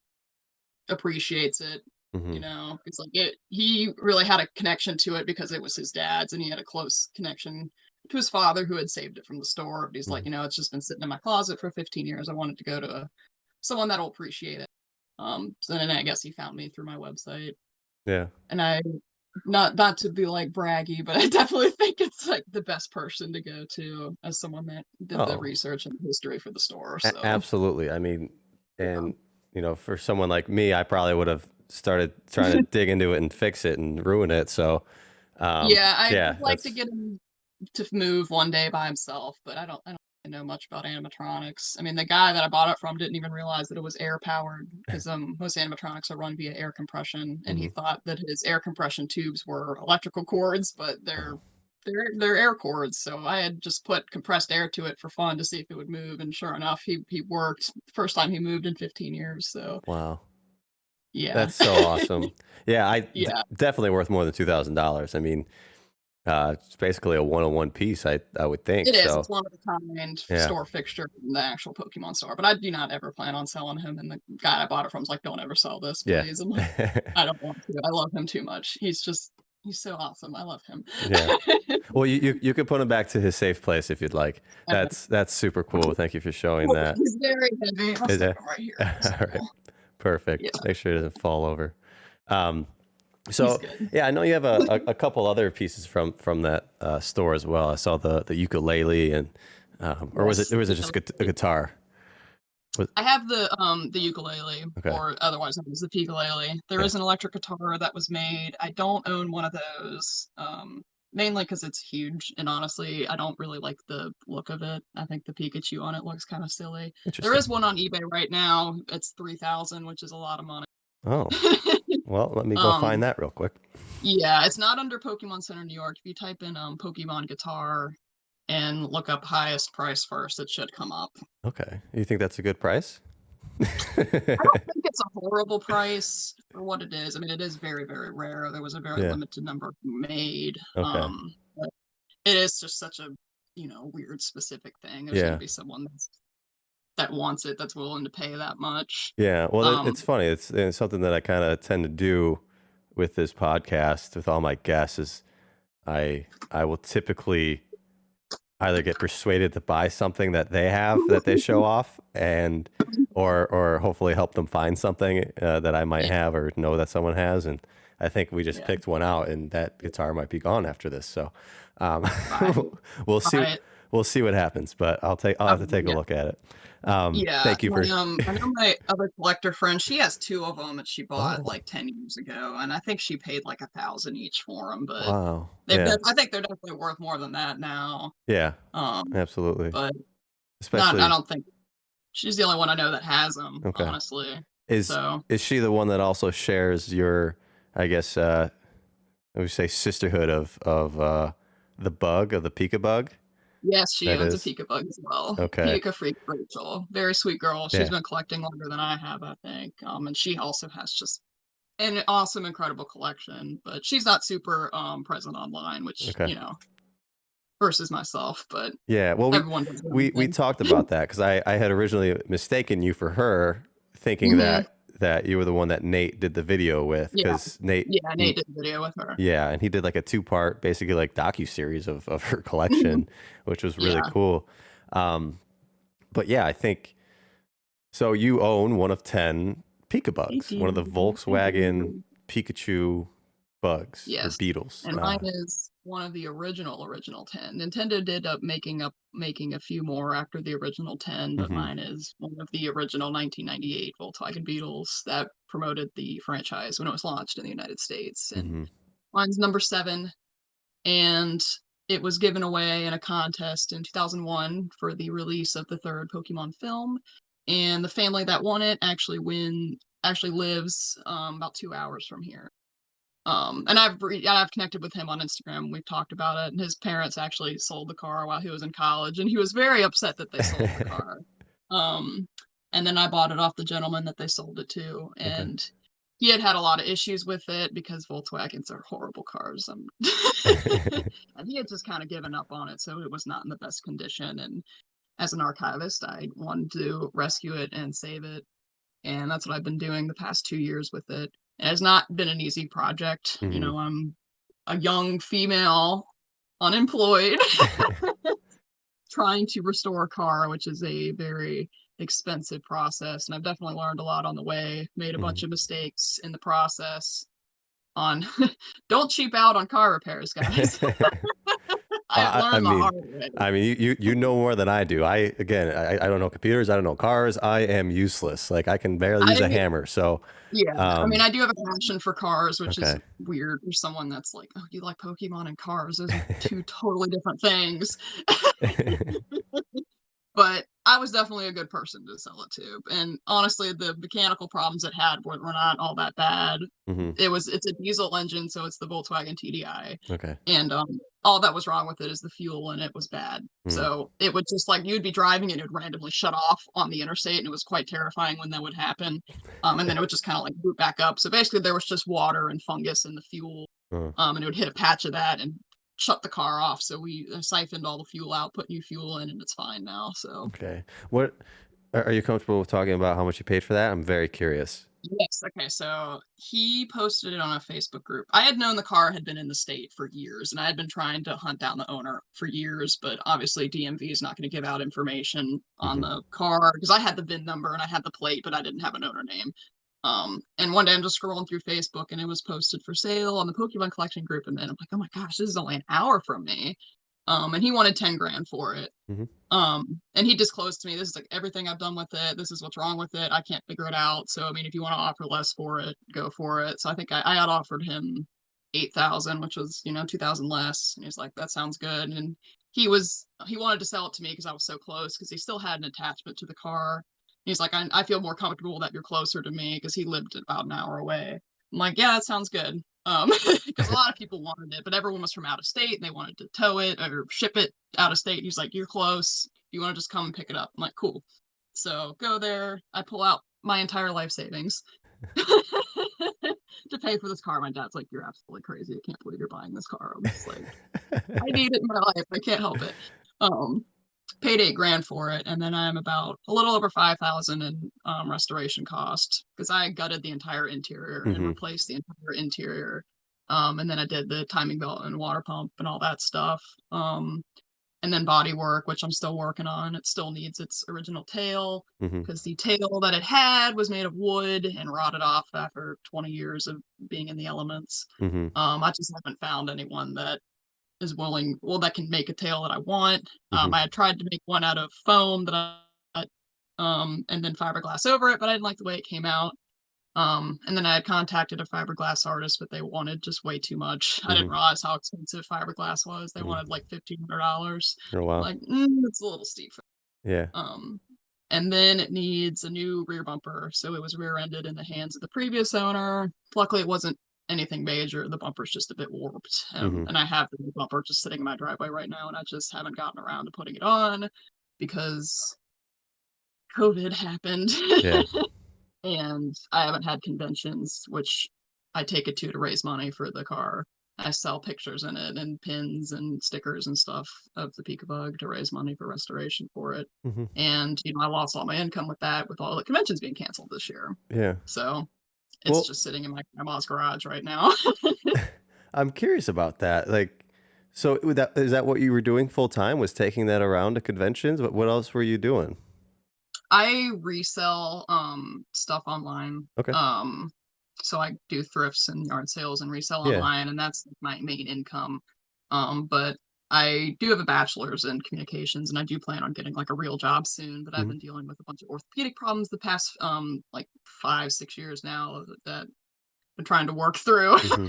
appreciates it. It's like he really had a connection to it because it was his dad's, and he had a close connection to his father who had saved it from the store. But he's like, it's just been sitting in my closet for 15 years. I want it to go to someone that'll appreciate it. So then I guess he found me through my website. Yeah. And I, not to be like braggy, but I definitely think it's like the best person to go to as someone that did the research and history for the store. So. Absolutely. I mean, and for someone like me, I probably would have started trying to dig into it and fix it and ruin it. So, I'd like to that's get him to move one day by himself, but I don't really know much about animatronics. I mean, the guy that I bought it from didn't even realize that it was air powered because most animatronics are run via air compression, and he mhm. thought that his air compression tubes were electrical cords, but Oh, they're air cords. So I had just put compressed air to it for fun to see if it would move, and sure enough, he worked. First time he moved in 15 years. So wow. yeah, That's so awesome. Yeah, yeah. definitely worth more than $2,000. I mean, it's basically a one-on-one piece, I would think. It is. So, It's one of a kind yeah, store fixture in the actual Pokemon store, but I do not ever plan on selling him. And the guy I bought it from is like, "Don't ever sell this, yeah, please." I'm like, "I don't want to. I love him too much. He's so awesome. I love him." yeah. Well, you could put him back to his safe place if you'd like. Okay. That's super cool. Thank you for showing that. He's very heavy. I'll Is stick that- him right here. all right, So, perfect. yeah, Make sure it doesn't fall over. Um, he's so good. yeah, I know you have a couple other pieces from that store as well. I saw the ukulele and or was it Yes. or was it just a guitar? I have the ukulele, Okay, or otherwise known as the Pikachu. There yeah, is an electric guitar that was made. I don't own one of those, mainly because it's huge, and honestly, I don't really like the look of it. I think the Pikachu on it looks kind of silly. There interesting. is one on eBay right now. It's 3,000, which is a lot of money. Oh, well, let me go find um, that real quick. yeah, it's not under Pokemon Center New York. If you type in Pokemon guitar and look up highest price first, it should come up. Okay, you think that's a good price? I don't think it's a horrible price for what it is. I mean, it is very, very rare. There was a very Yeah. limited number made. Okay. But it is just such a, weird specific thing. There's gonna Yeah. be someone that wants it, that's willing to pay that much. Yeah. Well, Um, it's funny. It's something that I kind of tend to do with this podcast with all my guests is I will typically either get persuaded to buy something that they have that they show off and or hopefully help them find something that I might yeah, have or know that someone has. And I think we just yeah, picked one out and that guitar might be gone after this. So um, buy, we'll see. buy it. We'll see what happens, but I'll have to take a Yeah. look at it. Yeah, Thank you for. I know my other collector friend, she has two of them that she bought Oh, like 10 years ago, and I think she paid like 1,000 each for them, but wow. Yeah. I think they're definitely worth more than that now. Yeah. Um, Absolutely. but I Especially don't think she's the only one I know that has them, okay. honestly. Is So is she the one that also shares your, I guess, I would say sisterhood of the bug of the Pika bug? yes, she That owns a is Pika bug as well. okay. Pika Freak Rachel, very sweet girl. She's Yeah. been collecting longer than I have, I think. And she also has just an awesome, incredible collection, but she's not super present online, which Okay. versus myself. But Yeah. Well, everyone does their own we thing. talked about that because I had originally mistaken you for her, thinking Hmm. that you were the one that Nate did the video with Yeah, because Nate. yeah. Nate did a video with her. Yeah, and he did like a two-part, basically like docu-series of her collection, which was really Yeah, cool. Um, but yeah, I think so. You own one of 10 Pika I bugs, one of the do. I Volkswagen do. Pikachu bugs or Yes, beetles. and mine is one of the original 10. Nintendo did up making a few more after the original 10, but Hmm. mine is one of the original 1998 Volkswagen Beetles that promoted the franchise when it was launched in the United States. And Hmm. mine's number 7, and it was given away in a contest in 2001 for the release of the third Pokemon film. And the family that won it actually lives about 2 hours from here. And I've connected with him on Instagram. We've talked about it, and his parents actually sold the car while he was in college, and he was very upset that they sold the car. Um, and then I bought it off the gentleman that they sold it to, Okay. and he had a lot of issues with it because Volkswagens are horrible cars. And he had just kind of given up on it, so it was not in the best condition. And as an archivist, I wanted to rescue it and save it, and that's what I've been doing the past 2 years with it. It has not been an easy project. Hmm. I'm a young female, unemployed, trying to restore a car, which is a very expensive process. And I've definitely learned a lot on the way, made a bunch Hmm. of mistakes in the process on don't cheap out on car repairs, guys. I learned the hard way. I mean, you know more than I do. I don't know computers. I don't know cars. I am useless. Like I can barely use a I hammer. So, Yeah, I mean, um, I do have a passion for cars, which is okay. weird for someone that's like, oh, you like Pokemon and cars. Those are two totally different things. But I was definitely a good person to sell it to. And honestly, the mechanical problems it had were not all that bad. hmm It's a diesel engine, so it's the Volkswagen TDI. Okay. And all that was wrong with it is the fuel and it was bad. Mm. So it would just like you'd be driving and it would randomly shut off on the interstate, and it was quite terrifying when that would happen. And then it would just kind of like boot back up. So basically there was just water and fungus in the fuel. Uh, And it would hit a patch of that and shut the car off. So we siphoned all the fuel out, put new fuel in, and it's fine now. So okay. What are you comfortable with talking about how much you paid for that? I'm very curious. yes, okay. So he posted it on a Facebook group. I had known the car had been in the state for years, and I had been trying to hunt down the owner for years, but obviously DMV is not going to give out information on hmm the car because I had the VIN number and I had the plate, but I didn't have an owner name. And one day I'm just scrolling through Facebook and it was posted for sale on the Pokemon collection group, and then I'm like, oh my gosh, this is only an hour from me. And he wanted 10 grand for it. hmm And he disclosed to me, this is like everything I've done with it. This is what's wrong with it. I can't figure it out. So, I mean, if you want to offer less for it, go for it. So I think I had offered him 8,000, which was, 2,000 less. And he's like, that sounds good. And he wanted to sell it to me because I was so close, because he still had an attachment to the car. He's like, I feel more comfortable that you're closer to me, because he lived about an hour away. I'm like, yeah, that sounds good. Because a lot of people wanted it, but everyone was from out of state and they wanted to tow it or ship it out of state. He's like, you're close. You want to just come and pick it up? I'm like, cool. So go there. I pull out my entire life savings to pay for this car. My dad's like, you're absolutely crazy. I can't believe you're buying this car. I'm just like, I need it in my life. I can't help it. Paid 8 grand for it, and then I'm about a little over 5,000 in restoration cost, because I gutted the entire interior and hmm replaced the entire interior. And then I did the timing belt and water pump and all that stuff. And then body work, which I'm still working on. It still needs its original tail, hmm because the tail that it had was made of wood and rotted off after 20 years of being in the elements. hmm I just haven't found anyone that is willing, well, that can make a tail that I want. hmm I had tried to make one out of foam that and then fiberglass over it, but I didn't like the way it came out. And then I had contacted a fiberglass artist, but they wanted just way too much. I didn't hmm realize how expensive fiberglass was. They hmm wanted like $1,500. Oh wow. Like, it's a little steep. Yeah. Um, and then it needs a new rear bumper. So it was rear-ended in the hands of the previous owner. Luckily, it wasn't anything major. The bumper's just a bit warped. hmm And I have the new bumper just sitting in my driveway right now, and I just haven't gotten around to putting it on because COVID happened. Yeah. And I haven't had conventions, which I take it to raise money for the car. I sell pictures in it and pins and stickers and stuff of the Pikabug to raise money for restoration for it. hmm And I lost all my income with that, with all the conventions being canceled this year. Yeah. So it's Well, just sitting in my grandma's garage right now. I'm curious about that. Like, so is that what you were doing full time? Was taking that around to conventions? What else were you doing? I resell stuff online. Okay. So I do thrifts and yard sales and resell Yeah. online, and that's my main income. But I do have a bachelor's in communications, and I do plan on getting like a real job soon. But I've hmm been dealing with a bunch of orthopedic problems the past like 5-6 years now that I've been trying to work through. hmm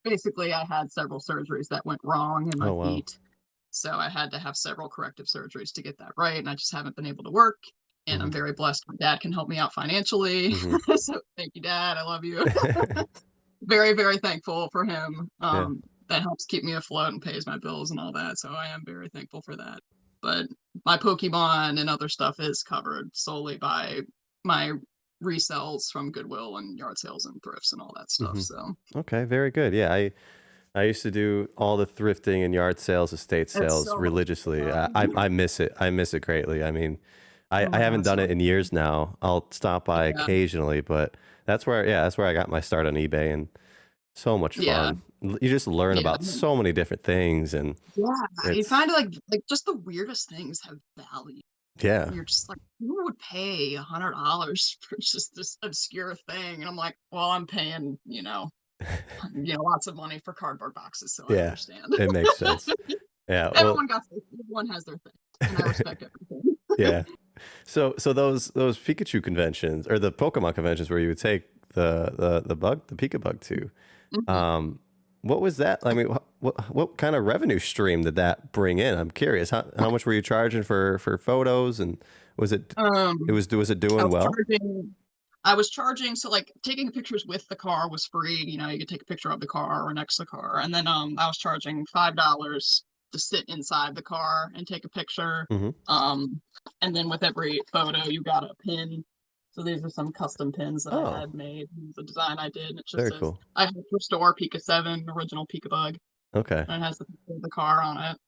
Basically, I had several surgeries that went wrong in my Oh wow. feet. So I had to have several corrective surgeries to get that right, and I just haven't been able to work. And hmm I'm very blessed my dad can help me out financially. hmm So thank you, Dad. I love you. Very, very thankful for him. Yeah. That helps keep me afloat and pays my bills and all that. So I am very thankful for that. But my Pokemon and other stuff is covered solely by my resells from Goodwill and yard sales and thrifts and all that stuff. hmm So Okay. Very good. Yeah. I used to do all the thrifting and yard sales, estate it's sales so much religiously. fun. I miss it. I miss it greatly. I mean, Oh I my haven't God, done so it in years now. I'll stop by yeah, occasionally, but that's where I got my start on eBay, and so much yeah, fun. You just learn yeah. about so many different things, and Yeah, you it's find like just the weirdest things have value. yeah, You're just like, who would pay $100 for just this obscure thing? And I'm like, well, I'm paying, lots of money for cardboard boxes, so I yeah, understand. it makes sense. Yeah. Well, Everyone everyone has their thing, and I respect everything. yeah. So those Pikachu conventions or the Pokemon conventions where you would take the Pika bug to, Mhm. um, what was that? I mean, what kind of revenue stream did that bring in? I'm curious. How much were you charging for photos, and was it Um, was it I doing was well? charging. I was charging, so like taking pictures with the car was free. You could take a picture of the car or next to the car, and then I was charging $5 to sit inside the car and take a picture. Hmm. Um, and then with every photo, you got a pin. So these are some custom pins that I Oh, had made. The design I did, and it just very says cool. I have to restore Pika 7, original Pika Bug, Okay, and it has the picture of the car on it.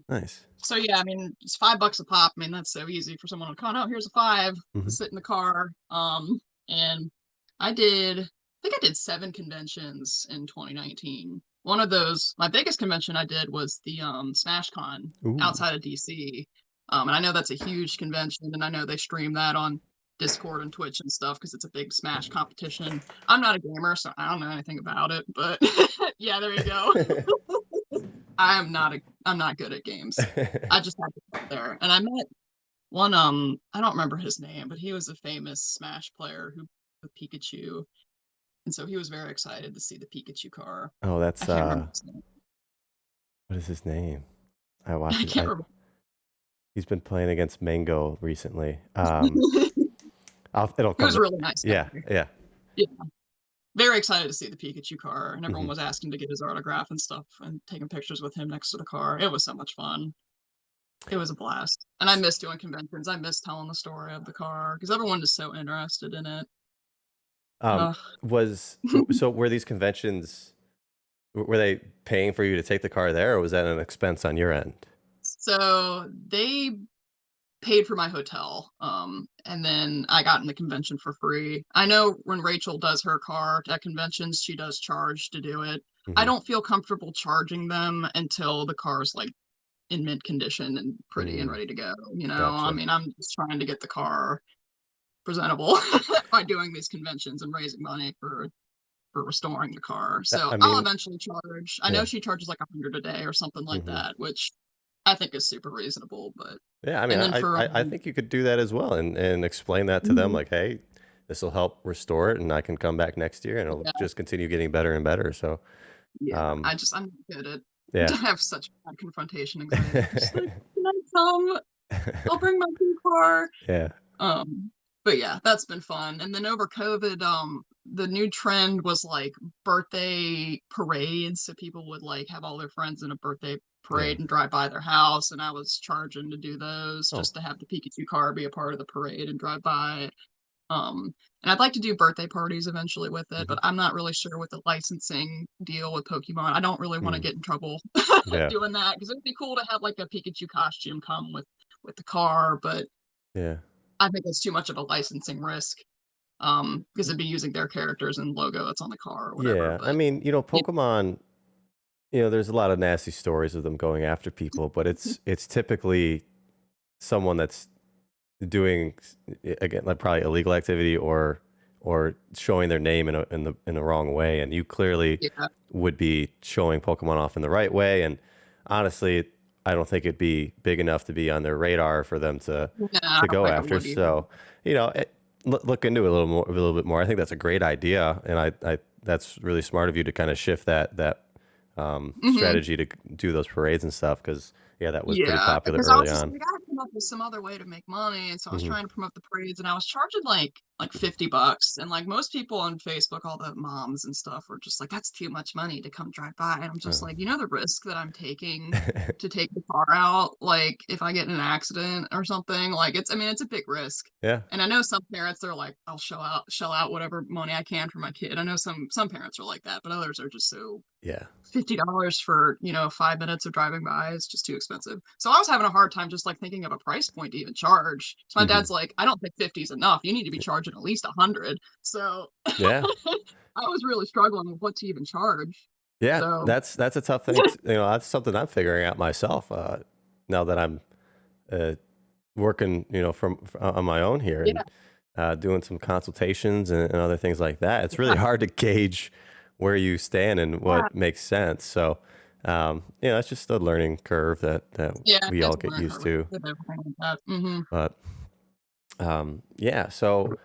nice. So yeah, I mean, it's $5 a pop. I mean, that's so easy for someone to come, oh, here's a five to Hmm. sit in the car. And I think I did 7 conventions in 2019. One of those, my biggest convention I did was the Smash Con Ooh. outside of DC. And I know that's a huge convention, and I know they stream that on Discord and Twitch and stuff because it's a big Smash competition. I'm not a gamer, so I don't know anything about it, but yeah, there you go. I'm not good at games. I just had to go there. And I met one I don't remember his name, but he was a famous Smash player who with Pikachu. And so he was very excited to see the Pikachu car. Oh, I that's can't remember his name. what is his name? I watch I it. can't remember. He's been playing against Mango recently. It'll He come was a to, really nice yeah, guy. yeah. Yeah. Very excited to see the Pikachu car, and everyone Hmm. was asking to get his autograph and stuff and taking pictures with him next to the car. It was so much fun. It was a blast. And I miss doing conventions. I miss telling the story of the car because everyone is so interested in it. Um, Ugh. so were these conventions, were they paying for you to take the car there, or was that an expense on your end? So they paid for my hotel, and then I got in the convention for free. I know when Rachel does her car at conventions, she does charge to do it. I Hmm. don't feel comfortable charging them until the car's like in mint condition and pretty and Mm, ready to go. I gotcha. mean, I'm just trying to get the car presentable by doing these conventions and raising money for restoring the car. So I I'll mean, eventually charge. I know yeah. she charges like 100 a day or something like Hmm. that, which I think is super reasonable. But Yeah, I mean, and then for I think you could do that as well, and explain that to them, mhm, like, hey, this will help restore it, and I can come back next year, and it'll yeah, just continue getting better and better. So, yeah, um, I'm not good at yeah. I have such bad confrontation anxiety. I'm just like, can I come? I'll bring my car. Yeah. Um, but yeah, that's been fun. And then over COVID, the new trend was like birthday parades. So people would like have all their friends in a birthday Yeah. parade and drive by their house. And I was charging to do those Oh. just to have the Pikachu car be a part of the parade and drive by. And I'd like to do birthday parties eventually with it, Hmm. but I'm not really sure with the licensing deal with Pokemon. I don't really want to Mm, get in trouble yeah. doing that because it'd be cool to have like a Pikachu costume come with the car, but Yeah. I think it's too much of a licensing risk, because it'd be using their characters and logo that's on the car or whatever. Yeah. I But mean, yeah, Pokemon, there's a lot of nasty stories of them going after people, but it's typically someone that's doing again like probably illegal activity or showing their name in the wrong way, and you clearly yeah, would be showing Pokemon off in the right way. And honestly, I don't think it'd be big enough to be on their radar for them yeah, I to don't go think it after. would either. So, look into it a little bit more. I think that's a great idea, and I that's really smart of you to kind of shift that Hmm. strategy to do those parades and stuff, because yeah, that was pretty Yeah, popular because I early was just on. like, I gotta come up with some other way to make money, and so I was Hmm. trying to promote the parades, and I was charging like $50, and like most people on Facebook, all the moms and stuff were just like, that's too much money to come drive by, and I'm just like, the risk that I'm taking to take the car out, like if I get in an accident or something, like I mean, it's a big risk. Yeah, And I know some parents are like, I'll shell out whatever money I can for my kid. I know some parents are like that, but others are just so yeah. $50 for 5 minutes of driving by is just too expensive. So I was having a hard time just like thinking of a price point to even charge. So my Hmm. dad's like, I don't think 50 is enough. You need to be charging at least 100. So Yeah, I was really struggling with what to even charge. yeah. So That's a tough thing. That's something I'm figuring out myself now that I'm uh, working, on my own here, yeah, and doing some consultations and other things like that. It's really yeah, hard to gauge where you stand and yeah, what makes sense. So, It's just a learning curve that Yeah, we it's all a get learning used curve to. with everything like that. Hmm. But yeah, so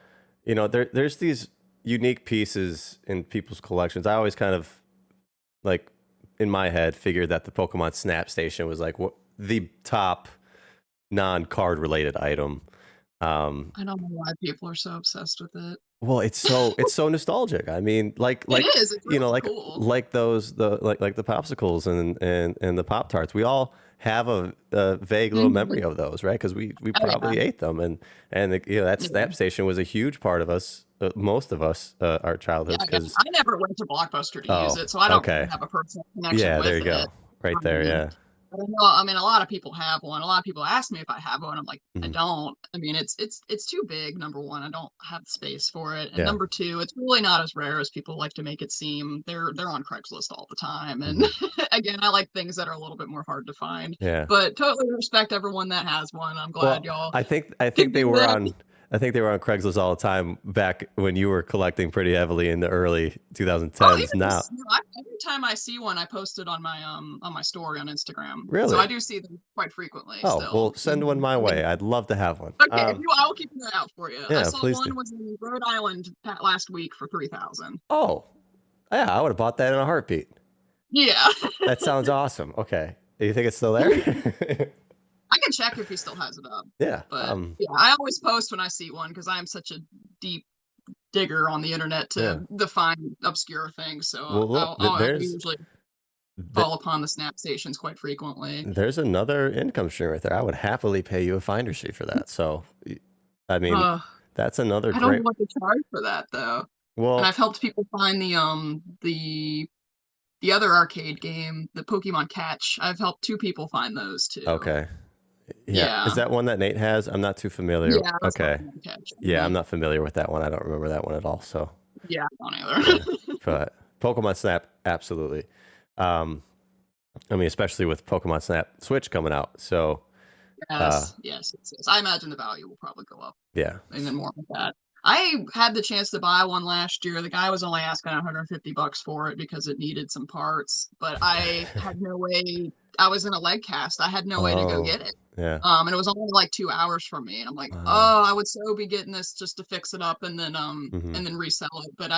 there's these unique pieces in people's collections. I always kind of like in my head figured that the Pokemon Snap Station was like the top non-card related item. I don't know why people are so obsessed with it. Well, it's so nostalgic. I mean, It is. It's really cool. like those like the popsicles and the Pop Tarts. We all have a vague little Hmm. memory of those, right? Because we Oh yeah, probably ate them, and that yeah. Snap Station was a huge part of us, most of us, our Yeah, childhoods. yeah. Because I never went to Blockbuster to use oh, it, so I don't really okay, have a personal connection yeah, there with you it. go, right there, Um, yeah. but I mean, a lot of people have one. A lot of people ask me if I have one. I'm like, I Mhm. don't. I mean, it's too big. Number one, I don't have the space for it, and Yeah. number two, it's really not as rare as people like to make it seem. They're on Craigslist all the time, and Hmm. again, I like things that are a little bit more hard to find. Yeah. But totally respect everyone that has one. I'm glad Well, y'all I think can they do were that. on I think they were on Craigslist all the time back when you were collecting pretty heavily in the early Oh, 2010s. even Now, just every time I see one, I post it on my story on Instagram. So I really? do see them quite frequently Oh, well, still. send one Mhm. my I way. mean, I'd love to have one. okay, if you, I will keep an eye out for you. I Yeah, saw please do. one was in Rhode Island last week for 3,000. Oh, yeah, I would have bought that in a heartbeat. Yeah, That sounds awesome. Okay. You think it's still there? I can check if he still has it up. Yeah. But yeah, I always post when I see one because I am such a deep digger on the internet Yeah. to find obscure things. So Well, look, I usually fall upon the snap stations quite frequently. there's another income stream right there. I would happily pay you a finder's fee for that. So, I mean, Uh, that's another I don't know great. what to charge for that though. And Well, I've helped people find the other arcade game, the Pokemon Catch. I've helped two people find those too. okay. Yeah. Is Yeah. that one that Nate has? I'm not too familiar. Yeah, that's Okay. Pokemon Catch. Yeah, I'm Mhm. not familiar with that one. I don't remember that one at all. So, Yeah, I don't yeah. either. But Pokemon Snap, absolutely. Um, I mean, especially with Pokemon Snap Switch coming out. So, uh, Yes, yes, yes, yes. I imagine the value will probably go up yeah. even more with that. I had the chance to buy one last year. The guy was only asking $150 for it because it needed some parts, but I had no way. I was in a leg cast. I had no way to go Oh, get it. yeah. And it was only like 2 hours from me. And I'm like, Uh, oh, I would so be getting this just to fix it up mhm. and then resell it. But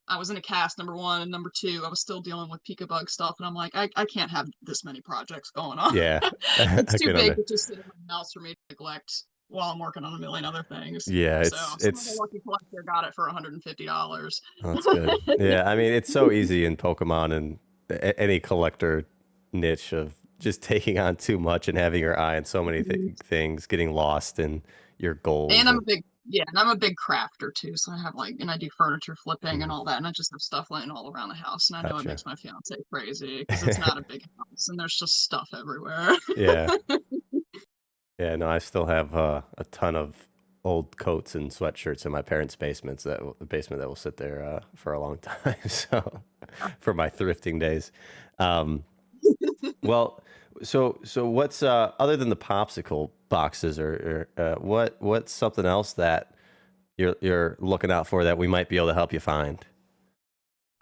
I was in a cast, number one, and number two, I was still dealing with Pika bug stuff. And I'm like, I can't have this many projects going on. Yeah. It's I too can big under. to just sit in my house for me to neglect while I'm working on a million other things. Yeah, So it's some of the it's lucky collector got it for $150. oh, that's good. Yeah, I mean, it's so easy in Pokemon and any collector niche of just taking on too much and having your eye on so many things, getting lost in your goals. And I'm a And big yeah, and I'm a big crafter too. So I have and I do furniture flipping and mhm, all that, and I just have stuff laying all around the house. And I know it gotcha. makes my fiance crazy because it's not a big house and there's just stuff everywhere. Yeah, yeah. No, I still have a ton of old coats and sweatshirts in my parents' basements the basement that will sit there for a long time. So, for my thrifting days. Um, Well, so what's other than the popsicle boxes or what's something else that you're looking out for that we might be able to help you find?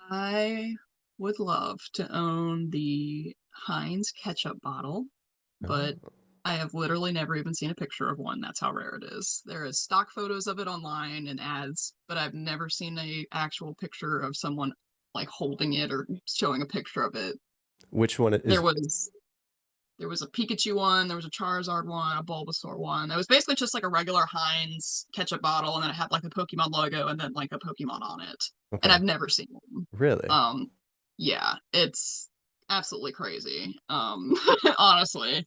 I would love to own the Heinz ketchup bottle, but Oh, I have literally never even seen a picture of one. That's how rare it is. There is stock photos of it online and ads, but I've never seen a actual picture of someone like holding it or showing a picture of it. which one There is was there was a Pikachu one, there was a Charizard one, a Bulbasaur one. It was basically just like a regular Heinz ketchup bottle, and then it had like the Pokemon logo and then like a Pokemon on it. And okay? I've never seen one. Really? Um, yeah, it's absolutely crazy. Honestly.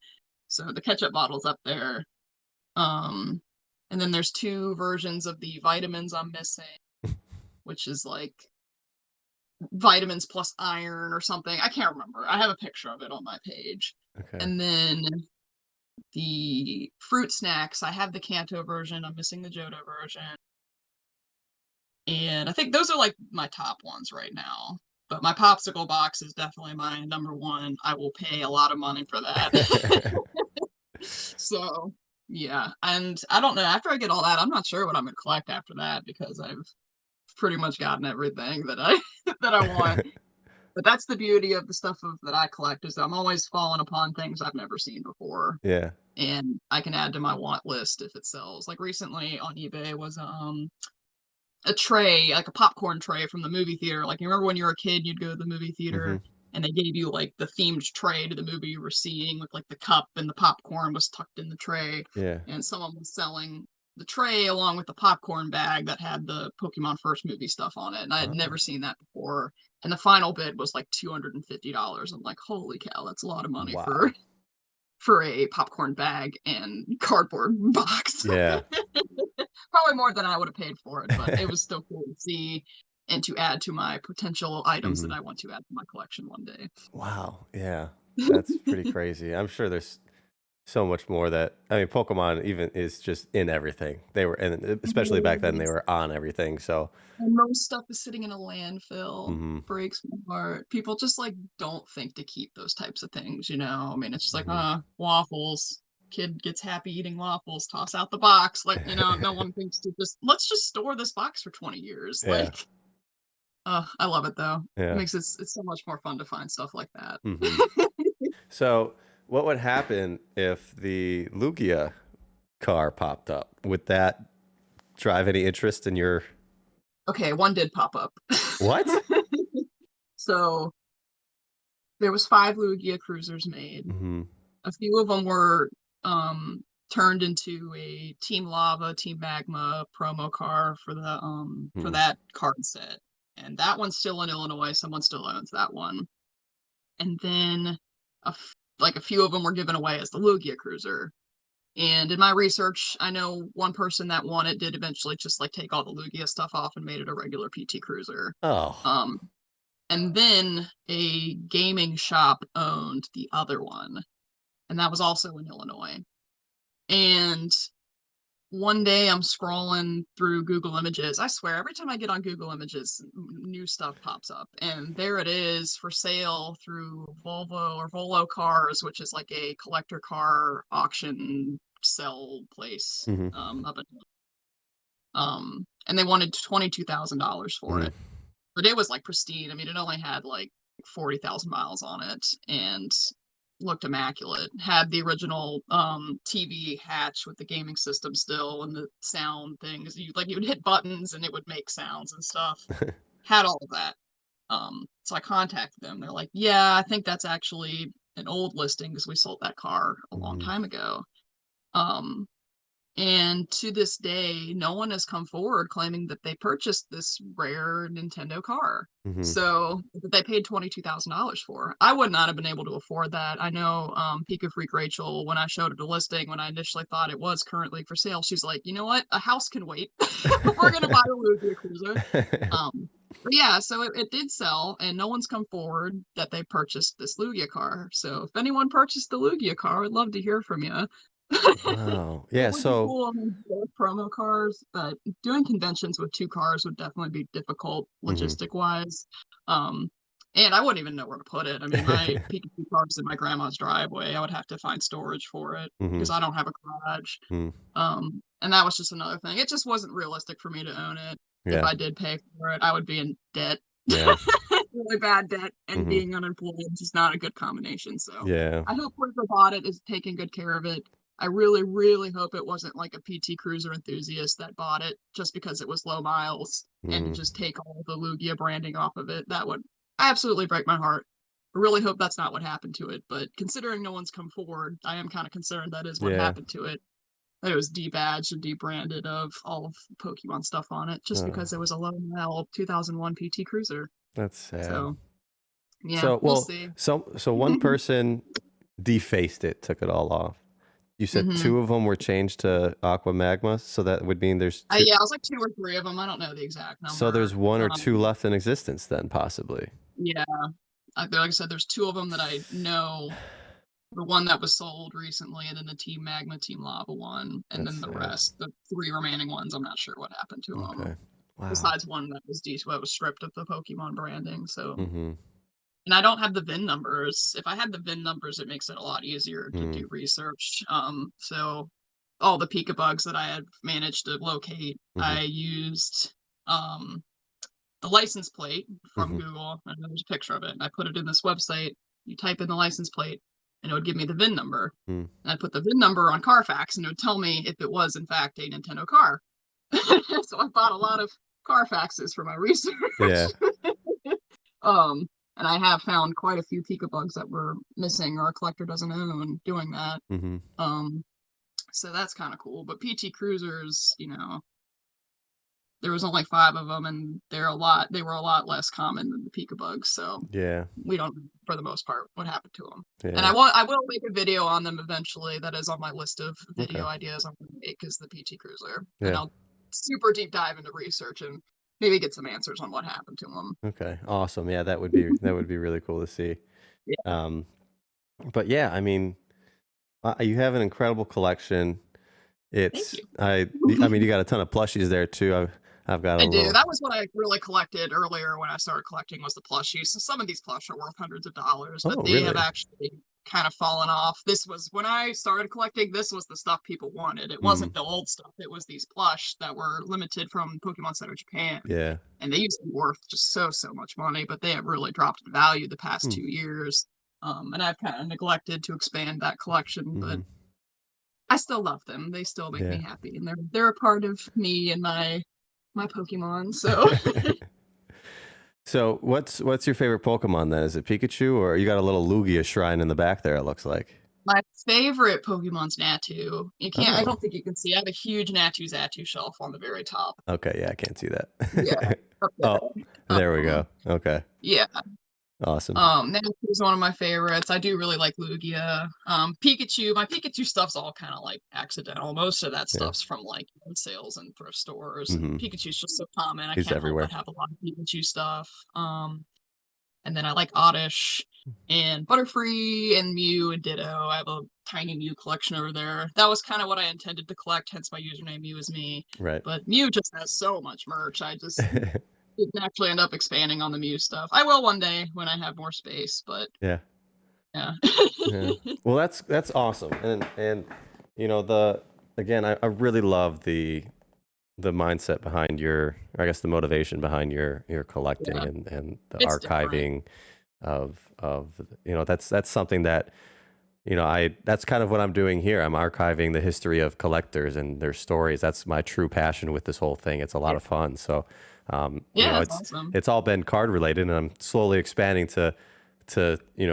So the ketchup bottle's up there. Um, and then there's two versions of the vitamins I'm missing, which is like vitamins plus iron or something. I can't remember. I have a picture of it on my page. Okay. And then the fruit snacks, I have the Kanto version. I'm missing the Johto version. And I think those are like my top ones right now. But my popsicle box is definitely my number one. I will pay a lot of money for that. So yeah. And I don't know. After I get all that, I'm not sure what I'm gonna collect after that because I've pretty much gotten everything that I that I want. But that's the beauty of the stuff that I collect, is that I'm always falling upon things I've never seen before. Yeah. And I can add to my want list if it sells. Like recently on eBay was a tray, like a popcorn tray from the movie theater. Like, you remember when you were a kid, you'd go to the movie theater and they gave you like the themed tray to the movie you were seeing, with like the cup and the popcorn was tucked in the tray. Yeah. And someone was selling the tray along with the popcorn bag that had the Pokemon first movie stuff on it. And I had never seen that before. And the final bid was like $250. I'm like, holy cow, that's a lot of money for a popcorn bag and cardboard box. Yeah. Probably more than I would have paid for it, but it was still cool to see and to add to my potential items that I want to add to my collection one day. Wow. Yeah. That's pretty crazy. I'm sure there's so much more that, I mean, Pokemon even is just in everything. They were, and especially back then, they were on everything. So, and most stuff is sitting in a landfill. Breaks my heart. People just like don't think to keep those types of things, you know? I mean, it's just like, waffles. Kid gets happy eating waffles, toss out the box. Like, you know, no one thinks to let's just store this box for 20 years. Yeah. Like, I love it though. Yeah. It makes it's so much more fun to find stuff like that. So what would happen if the Lugia car popped up? Would that drive any interest in your... Okay, one did pop up. What? So there was 5 Lugia cruisers made. A few of them were turned into a Team Lava, Team Magma promo car for the for that card set. And that one's still in Illinois. Someone still owns that one. And then a few of them were given away as the Lugia cruiser. And in my research, I know one person that won it did eventually just like take all the Lugia stuff off and made it a regular PT cruiser. Oh. And then a gaming shop owned the other one, and that was also in Illinois. And one day I'm scrolling through Google Images. I swear, every time I get on Google Images, new stuff pops up. And there it is for sale through Volo Cars, which is like a collector car auction sell place up in and they wanted $22,000 for it. But it was like pristine. I mean, it only had like 40,000 miles on it and looked immaculate. Had the original TV hatch with the gaming system still and the sound things. You would hit buttons and it would make sounds and stuff. Had all of that. So I contacted them. They're like, yeah, I think that's actually an old listing because we sold that car a long time ago. And to this day, no one has come forward claiming that they purchased this rare Nintendo car. So that they paid $22,000 for. I would not have been able to afford that. I know Pika Freak Rachel, when I showed her the listing, when I initially thought it was currently for sale, she's like, you know what? A house can wait. We're going to buy a Lugia cruiser. But yeah, so it did sell, and no one's come forward that they purchased this Lugia car. So if anyone purchased the Lugia car, I'd love to hear from you. Wow. Yeah, so cool promo cars, but doing conventions with 2 cars would definitely be difficult logistic wise. And I wouldn't even know where to put it. I mean, my Pikachu Car's in my grandma's driveway. I would have to find storage for it because I don't have a garage. And that was just another thing. It just wasn't realistic for me to own it. If I did pay for it, I would be in debt. Really bad debt, and being unemployed is not a good combination. So I hope whoever bought it is taking good care of it. I really, really hope it wasn't like a PT Cruiser enthusiast that bought it just because it was low miles and to just take all the Lugia branding off of it. That would absolutely break my heart. I really hope that's not what happened to it. But considering no one's come forward, I am kind of concerned that is what happened to it. It was debadged and debranded of all of Pokemon stuff on it just because it was a low mile 2001 PT Cruiser. That's sad. So, yeah, so, we'll see. So one person defaced it, took it all off. You said 2 of them were changed to Aqua Magma, so that would mean there's 2... yeah, it was like 2 or 3 of them. I don't know the exact number. So there's 1 or 2 left in existence then, possibly. Yeah. Like I said, there's 2 of them that I know. The one that was sold recently, and then the Team Magma, Team Lava one, and then the rest, the 3 remaining ones, I'm not sure what happened to them. Wow. Besides one that was stripped of the Pokemon branding. So, and I don't have the VIN numbers. If I had the VIN numbers, it makes it a lot easier to do research. So all the Pika bugs that I had managed to locate, I used the license plate from Hmm. Google, and there's a picture of it, and I put it in this website. You type in the license plate, and it would give me the VIN number. Mm. And I'd put the VIN number on Carfax, and it would tell me if it was, in fact, a Nintendo car. So I bought a lot of Carfaxes for my research. Yeah. Um, and I have found quite a few Pikabugs that were missing or a collector doesn't own doing that. Hmm. So that's kind of cool. But PT Cruisers, there was only 5 of them, and they were a lot less common than the Pikabugs. So Yeah. we don't know, for the most part, what happened to them. And Yeah. I will make a video on them eventually. That is on my list of video Okay. ideas I'm going to make, is the PT Cruiser. Yeah. And I'll super deep dive into research and maybe get some answers on what happened to them. Okay. Awesome. Yeah, that would be really cool to see. Yeah. But yeah, I mean, you have an incredible collection. It's you. I mean, you got a ton of plushies there too. I've got a I do. little. That was what I really collected earlier when I started collecting, was the plushies. So some of these plush are worth hundreds of dollars, but Oh, they have really? actually kind of fallen off. This was when I started collecting, this was the stuff people wanted. It Mm. wasn't the old stuff. It was these plush that were limited from Pokemon Center Japan. Yeah. And they used to be worth just so much money, but they have really dropped in value the past Hmm. 2 years. And I've kind of neglected to expand that collection, but Mhm. I still love them. They still make me Yeah. happy, and they're a part of me and my Pokemon. So So what's your favorite Pokemon then? Is it Pikachu, or you got a little Lugia shrine in the back there, it looks like? my favorite Pokemon's Natu. I Oh. don't think you can see. I have a huge Natu shelf on the very top. Okay, yeah, I can't see that. Yeah. Up there. Oh, there we go. Okay. Yeah. Awesome. Natu's one of my favorites. I do really like Lugia. Pikachu. My Pikachu stuff's all kind of like accidental. Most of that Yeah. stuff's from like sales and thrift stores. Mhm. And Pikachu's just so common. I He's can't everywhere. help but have a lot of Pikachu stuff. And then I like Oddish and Butterfree and Mew and Ditto. I have a tiny Mew collection over there. That was kind of what I intended to collect, hence my username Mew is me. Right. But Mew just has so much merch. I just didn't actually end up expanding on the Mew stuff. I will one day when I have more space, but Yeah. yeah. Yeah. Well, that's awesome. And again, I really love the mindset behind I guess the motivation behind your collecting Yeah. and the It's archiving of that's something that that's kind of what I'm doing here. I'm archiving the history of collectors and their stories. That's my true passion with this whole thing. It's a lot of fun. So That's awesome. it's all been card related, and I'm slowly expanding to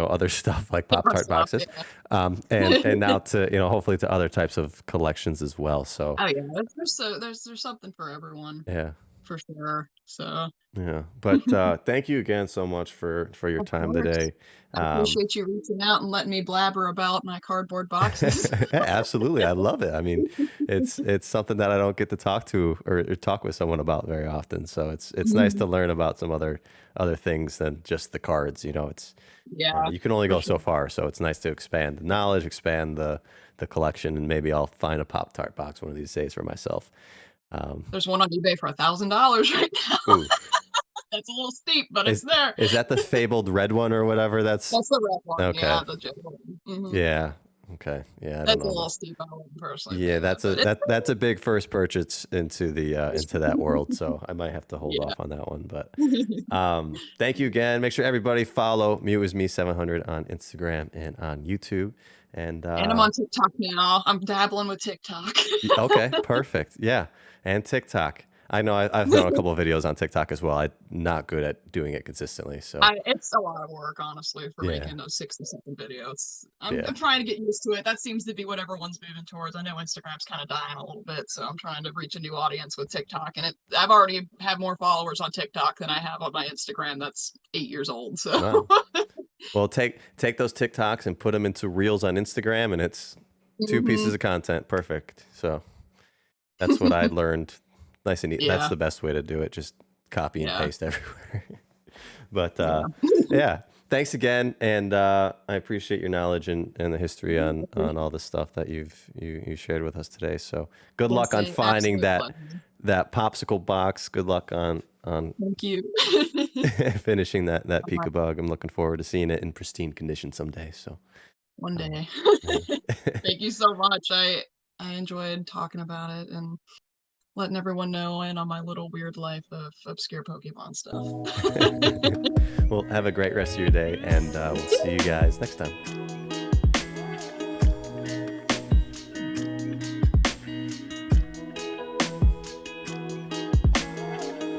other stuff like Pop-Tart stuff, boxes, and now to hopefully to other types of collections as well. So Oh yeah, there's something for everyone, yeah, for sure. So yeah. But thank you again so much for your of time course. today. I appreciate you reaching out and letting me blabber about my cardboard boxes. Absolutely, I love it. I mean, it's something that I don't get to talk to or talk with someone about very often. So it's nice to learn about some other things than just the cards. It's Yeah, you can only for go so sure. far. So it's nice to expand the knowledge, expand the collection, and maybe I'll find a Pop-Tart box one of these days for myself. There's one on eBay for $1,000 right now. Ooh, That's a little steep, but it's is there. is that the fabled red one or whatever? That's That's the red one. okay. Yeah, the jet one. Mhm. Yeah. Okay. Yeah, I don't That's a know. little steep. I wouldn't personally Yeah, do that's that, but that's a big first purchase into that world. So I might have to hold yeah. off on that one. But thank you again. Make sure everybody follow Mew is Me 700 on Instagram and on YouTube. And I'm on TikTok now. I'm dabbling with TikTok. okay, perfect. Yeah, and TikTok. I know I've done a couple of videos on TikTok as well. I'm not good at doing it consistently. So It's a lot of work, honestly, for yeah, making those 60-second videos. yeah. I'm trying to get used to it. That seems to be what everyone's moving towards. I know Instagram's kind of dying a little bit, so I'm trying to reach a new audience with TikTok. And I've already have more followers on TikTok than I have on my Instagram. That's 8 years old. So Wow. Well, take those TikToks and put them into Reels on Instagram, and it's 2 pieces of content. Perfect. So that's what I learned. Nice and easy. That's Yeah. the best way to do it. Just copy and Yeah. paste everywhere. But Yeah. yeah, thanks again, and I appreciate your knowledge and the history on all the stuff that you shared with us today. So good luck on It's an finding absolute pleasure. that popsicle box. Good luck on Thank you. finishing that Pikabug. I'm looking forward to seeing it in pristine condition someday. So One day. yeah. Thank you so much. I enjoyed talking about it, and letting everyone know and on my little weird life of obscure Pokemon stuff. Well, have a great rest of your day, and we'll see you guys next time.